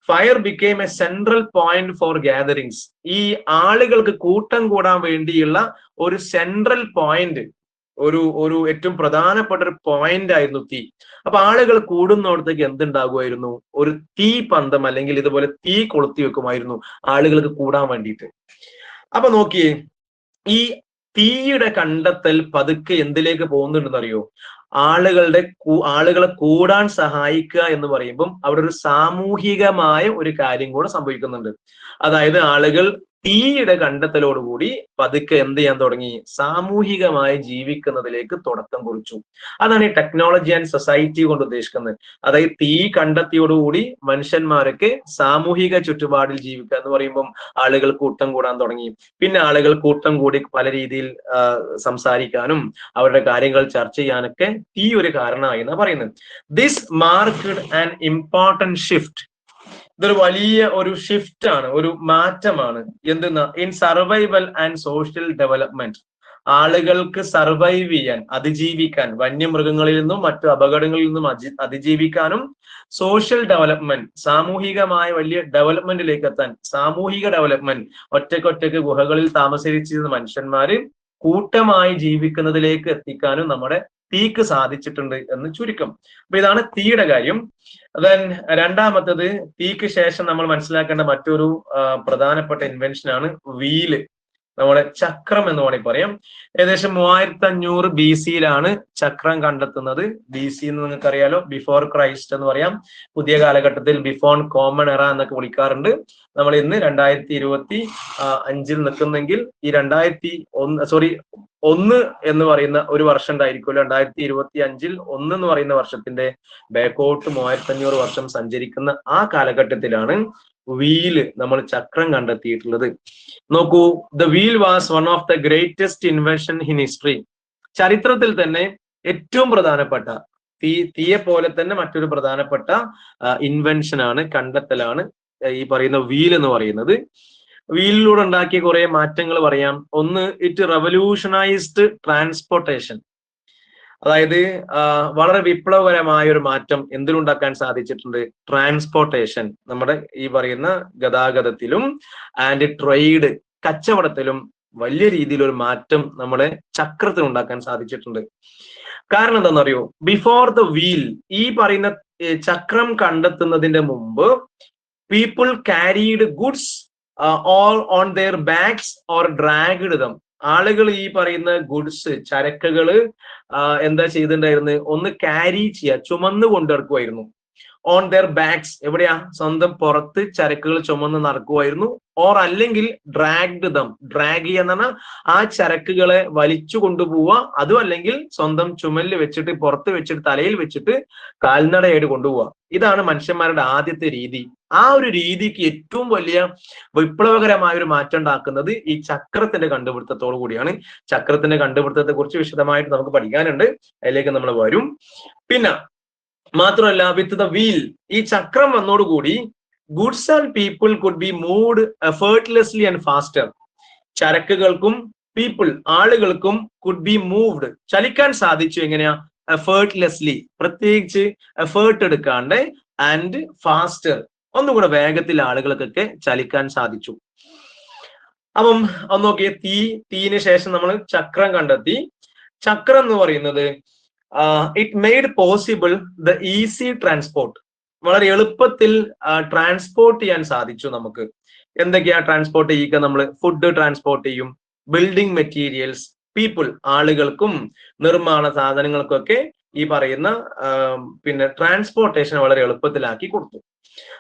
Fire became a central point for gatherings. ഈ ആളുകൾക്ക് കൂട്ടം കൂടാൻ വേണ്ടിയുള്ള ഒരു സെൻട്രൽ പോയിന്റ്, ഒരു ഏറ്റവും പ്രധാനപ്പെട്ട ഒരു പോയിന്റ് ആയിരുന്നു തീ. അപ്പൊ ആളുകൾ കൂടുന്നിടത്തേക്ക് എന്തുണ്ടാകുമായിരുന്നു? ഒരു തീ പന്തം അല്ലെങ്കിൽ ഇതുപോലെ തീ കൊളുത്തി വെക്കുമായിരുന്നു ആളുകൾക്ക് കൂടാൻ വേണ്ടിയിട്ട്. അപ്പൊ നോക്കിയേ, ഈ തീയുടെ കണ്ടെത്തൽ പതുക്കെ എന്തിലേക്ക് പോകുന്നുണ്ടെന്ന് അറിയോ? ആളുകളെ കൂടാൻ സഹായിക്കുക എന്ന് പറയുമ്പം അവിടെ ഒരു സാമൂഹികമായ ഒരു കാര്യം കൂടെ സംഭവിക്കുന്നുണ്ട്. അതായത് ആളുകൾ തീയുടെ കണ്ടെത്തലോടുകൂടി പതുക്കെ എന്ത് ചെയ്യാൻ തുടങ്ങി? സാമൂഹികമായി ജീവിക്കുന്നതിലേക്ക് തുടക്കം കുറിച്ചു. അതാണ് ഈ ടെക്നോളജി ആൻഡ് സൊസൈറ്റി കൊണ്ട് ഉദ്ദേശിക്കുന്നത്. അതായത് തീ കണ്ടെത്തിയോടുകൂടി മനുഷ്യന്മാരൊക്കെ സാമൂഹിക ചുറ്റുപാടിൽ ജീവിക്കുക എന്ന് പറയുമ്പം ആളുകൾ കൂട്ടം കൂടാൻ തുടങ്ങി. പിന്നെ ആളുകൾ കൂട്ടം കൂടി പല രീതിയിൽ സംസാരിക്കാനും അവരുടെ കാര്യങ്ങൾ ചർച്ച ചെയ്യാനൊക്കെ തീ ഒരു കാരണമായി എന്നാണ് പറയുന്നത്. This marked an important shift. ഇതൊരു വലിയ ഒരു ഷിഫ്റ്റ് ആണ്, ഒരു മാറ്റമാണ്. എന്തെന്നാ? In survival and social development. ആളുകൾക്ക് സർവൈവ് ചെയ്യാൻ, അതിജീവിക്കാൻ, വന്യമൃഗങ്ങളിൽ നിന്നും മറ്റു അപകടങ്ങളിൽ നിന്നും അതിജീവിക്കാനും, സോഷ്യൽ ഡെവലപ്മെന്റ്, സാമൂഹികമായ വലിയ ഡെവലപ്മെന്റിലേക്ക് എത്താൻ, സാമൂഹിക ഡെവലപ്മെന്റ്, ഒറ്റയ്ക്കൊറ്റയ്ക്ക് ഗുഹകളിൽ താമസിച്ചിരുന്ന മനുഷ്യന്മാര് കൂട്ടമായി ജീവിക്കുന്നതിലേക്ക് എത്തിക്കാനും നമ്മുടെ തീക്ക് സാധിച്ചിട്ടുണ്ട് എന്ന് ചുരുക്കം. അപ്പൊ ഇതാണ് തീയുടെ കാര്യം. ദെൻ രണ്ടാമത്തത്, തീക്ക് ശേഷം നമ്മൾ മനസ്സിലാക്കേണ്ട മറ്റൊരു പ്രധാനപ്പെട്ട ഇൻവെൻഷൻ ആണ് വീല്, നമ്മുടെ ചക്രം എന്ന് വേണമെങ്കിൽ പറയാം. ഏകദേശം 3500 BC-യിലാണ് ചക്രം കണ്ടെത്തുന്നത്. BC എന്ന് നിങ്ങൾക്ക് അറിയാലോ, ബിഫോർ ക്രൈസ്റ്റ് എന്ന് പറയാം. പുതിയ കാലഘട്ടത്തിൽ ബിഫോർ കോമൺ എറ എന്നൊക്കെ വിളിക്കാറുണ്ട്. നമ്മൾ ഇന്ന് 2025 നിൽക്കുന്നെങ്കിൽ ഈ 1 എന്ന് പറയുന്ന ഒരു വർഷം ഉണ്ടായിരിക്കുമല്ലോ. 2025 1 എന്ന് പറയുന്ന വർഷത്തിന്റെ ബാക്കോട്ട് 3500 വർഷം സഞ്ചരിക്കുന്ന ആ കാലഘട്ടത്തിലാണ് വീല്, നമ്മൾ ചക്രം കണ്ടെത്തിയിട്ടുള്ളത്. നോക്കൂ, the wheel was one of the greatest invention in history. ചരിത്രത്തിൽ തന്നെ ഏറ്റവും പ്രധാനപ്പെട്ട, തീയെ പോലെ തന്നെ മറ്റൊരു പ്രധാനപ്പെട്ട ഇൻവെൻഷൻ ആണ്, കണ്ടെത്തലാണ് ഈ പറയുന്ന വീൽ എന്ന് പറയുന്നത്. വീലിലൂടെ ഉണ്ടാക്കിയ കുറെ മാറ്റങ്ങൾ പറയാം. ഒന്ന്, ഇറ്റ് റെവല്യൂഷനൈസ്ഡ് ട്രാൻസ്പോർട്ടേഷൻ. അതായത് വളരെ വിപ്ലവകരമായ ഒരു മാറ്റം എന്തിനുണ്ടാക്കാൻ സാധിച്ചിട്ടുണ്ട്? ട്രാൻസ്പോർട്ടേഷൻ, നമ്മുടെ ഈ പറയുന്ന ഗതാഗതത്തിലും ആൻഡ് ട്രേഡ്, കച്ചവടത്തിലും വലിയ രീതിയിലൊരു മാറ്റം നമ്മുടെ ചക്രത്തിന് ഉണ്ടാക്കാൻ സാധിച്ചിട്ടുണ്ട്. കാരണം എന്താണെന്നറിയോ? ബിഫോർ ദ വീൽ, ഈ പറയുന്ന ചക്രം കണ്ടെത്തുന്നതിന്റെ മുമ്പ് people carried goods all on their backs or dragged dum. ആളുകൾ ഈ പറയുന്ന ഗുഡ്സ് ചരക്കുകള് എന്താ ചെയ്തിട്ടുണ്ടായിരുന്നു, ഒന്ന് ക്യാരി ചെയ്യുക, ചുമന്നു കൊണ്ടിറക്കുമായിരുന്നു. ഓൺ ദെയർ ബാക്സ്, എവിടെയാ, സ്വന്തം പുറത്ത് ചരക്കുകൾ ചുമന്ന് നടക്കുമായിരുന്നു. ഓർ അല്ലെങ്കിൽ ഡ്രാഗ്ഡ് ദം, ഡ്രാഗ് ചെയ്യാന്ന് പറഞ്ഞാൽ ആ ചരക്കുകളെ വലിച്ചു കൊണ്ടുപോവുക, അതും അല്ലെങ്കിൽ സ്വന്തം ചുമലിൽ വെച്ചിട്ട് പുറത്ത് വെച്ചിട്ട് തലയിൽ വെച്ചിട്ട് കാൽനടയായിട്ട് കൊണ്ടുപോവുക. ഇതാണ് മനുഷ്യന്മാരുടെ ആദ്യത്തെ രീതി. ആ ഒരു രീതിക്ക് ഏറ്റവും വലിയ വിപ്ലവകരമായ ഒരു മാറ്റം ഉണ്ടാക്കുന്നത് ഈ ചക്രത്തിന്റെ കണ്ടുപിടുത്തത്തോടു കൂടിയാണ്. ചക്രത്തിന്റെ കണ്ടുപിടുത്തത്തെ കുറിച്ച് വിശദമായിട്ട് നമുക്ക് പഠിക്കാനുണ്ട്, അതിലേക്ക് നമ്മൾ വരും. പിന്നെ മാത്രമല്ല, വിത്ത് ദ വീൽ, ഈ ചക്രം വന്നോടുകൂടി goods and people could be moved effortlessly and faster. ചരക്കുകൾക്കും പീപ്പിൾ, ആളുകൾക്കും കുഡ് ബി മൂവ്ഡ്, ചലിക്കാൻ സാധിച്ചു. എങ്ങനെയാ? എഫേർട്ട്ലെസ്ലി, പ്രത്യേകിച്ച് എഫേർട്ട് എടുക്കാണ്ട്, ആൻഡ് ഫാസ്റ്റർ, ഒന്നുകൂടെ വേഗത്തിൽ ആളുകൾക്കൊക്കെ ചലിക്കാൻ സാധിച്ചു. അപ്പം ഒന്ന് നോക്കിയേ, തീന് ശേഷം നമ്മൾ ചക്രം കണ്ടെത്തി. ചക്രം എന്ന് പറയുന്നത് it made possible the easy transport, വളരെ എളുപ്പത്തിൽ ട്രാൻസ്പോർട്ട് ചെയ്യാൻ സാധിച്ചു നമുക്ക്. എന്തൊക്കെയാ ട്രാൻസ്പോർട്ട് ചെയ്യുക? നമ്മൾ ഫുഡ് ട്രാൻസ്പോർട്ട് ചെയ്യും, ബിൽഡിംഗ് മെറ്റീരിയൽസ്, പീപ്പിൾ, ആളുകൾക്കും നിർമ്മാണ സാധനങ്ങൾക്കൊക്കെ ഈ പറയുന്ന പിന്നെ ട്രാൻസ്പോർട്ടേഷൻ വളരെ എളുപ്പത്തിലാക്കി കൊടുത്തു.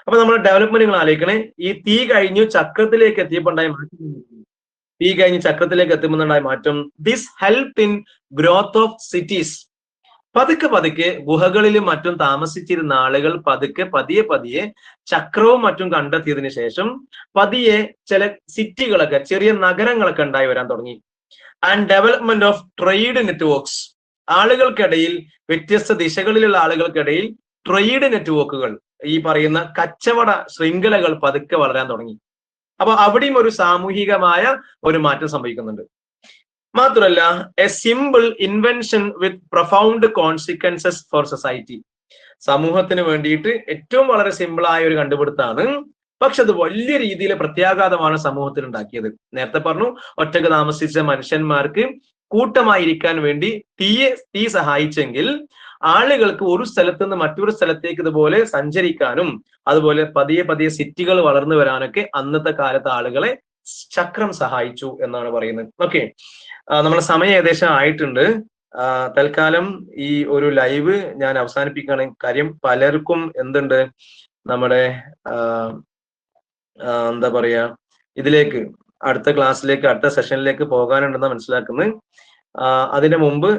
അപ്പൊ നമ്മൾ ഡെവലപ്മെന്റ് നിങ്ങൾ ആലോചിക്കണേ, ഈ തീ കഴിഞ്ഞു ചക്രത്തിലേക്ക് എത്തിയപ്പോൾ ഉണ്ടായ മാറ്റം, തീ കഴിഞ്ഞ് ചക്രത്തിലേക്ക് എത്തുമ്പോഴുണ്ടായ മാറ്റം, this help in growth of cities. പതുക്കെ പതുക്കെ ഗുഹകളിലും മറ്റും താമസിച്ചിരുന്ന ആളുകൾ പതിയെ ചക്രവും മറ്റും കണ്ടെത്തിയതിനു ശേഷം പതിയെ ചില സിറ്റികളൊക്കെ, ചെറിയ നഗരങ്ങളൊക്കെ ഉണ്ടായി വരാൻ തുടങ്ങി. And development of trade networks, ആളുകൾക്കിടയിൽ, വ്യത്യസ്ത ദിശകളിലുള്ള ആളുകൾക്കിടയിൽ ട്രേഡ് നെറ്റ്വർക്കുകൾ, ഈ പറയുന്ന കച്ചവട ശൃംഖലകൾ പതുക്കെ വളരാൻ തുടങ്ങി. അപ്പൊ അവിടെയും ഒരു സാമൂഹികമായ ഒരു മാറ്റം സംഭവിക്കുന്നുണ്ട്. മാത്രമല്ല, A simple invention with profound consequences for society, സമൂഹത്തിന് വേണ്ടിയിട്ട് ഏറ്റവും വളരെ സിമ്പിൾ ആയ ഒരു കണ്ടുപിടുത്താണ്, പക്ഷെ അത് വലിയ രീതിയിൽ പ്രത്യാഘാതമാണ് സമൂഹത്തിൽ ഉണ്ടാക്കിയത്. നേരത്തെ പറഞ്ഞു, ഒറ്റക്ക് താമസിച്ച മനുഷ്യന്മാർക്ക് കൂട്ടമായിരിക്കാൻ വേണ്ടി തീ സഹായിച്ചെങ്കിൽ ആളുകൾക്ക് ഒരു സ്ഥലത്ത് നിന്ന് മറ്റൊരു സ്ഥലത്തേക്ക് ഇതുപോലെ സഞ്ചരിക്കാനും, അതുപോലെ പതിയെ സിറ്റികൾ വളർന്നു വരാനൊക്കെ അന്നത്തെ കാലത്ത് ആളുകളെ ചക്രം സഹായിച്ചു എന്നാണ് പറയുന്നത്. ഓക്കെ, നമ്മുടെ സമയം ഏകദേശം ആയിട്ടുണ്ട്. തൽക്കാലം ഈ ഒരു ലൈവ് ഞാൻ അവസാനിപ്പിക്കുകയാണ്. കാര്യം പലർക്കും എന്തുണ്ട്, നമ്മുടെ എന്താ പറയാ, ഇതിലേക്ക് അടുത്ത ക്ലാസ്സിലേക്ക്, അടുത്ത സെഷനിലേക്ക് പോകാനുണ്ടെന്നാണ് മനസ്സിലാക്കുന്നത്. അതിനു മുമ്പ്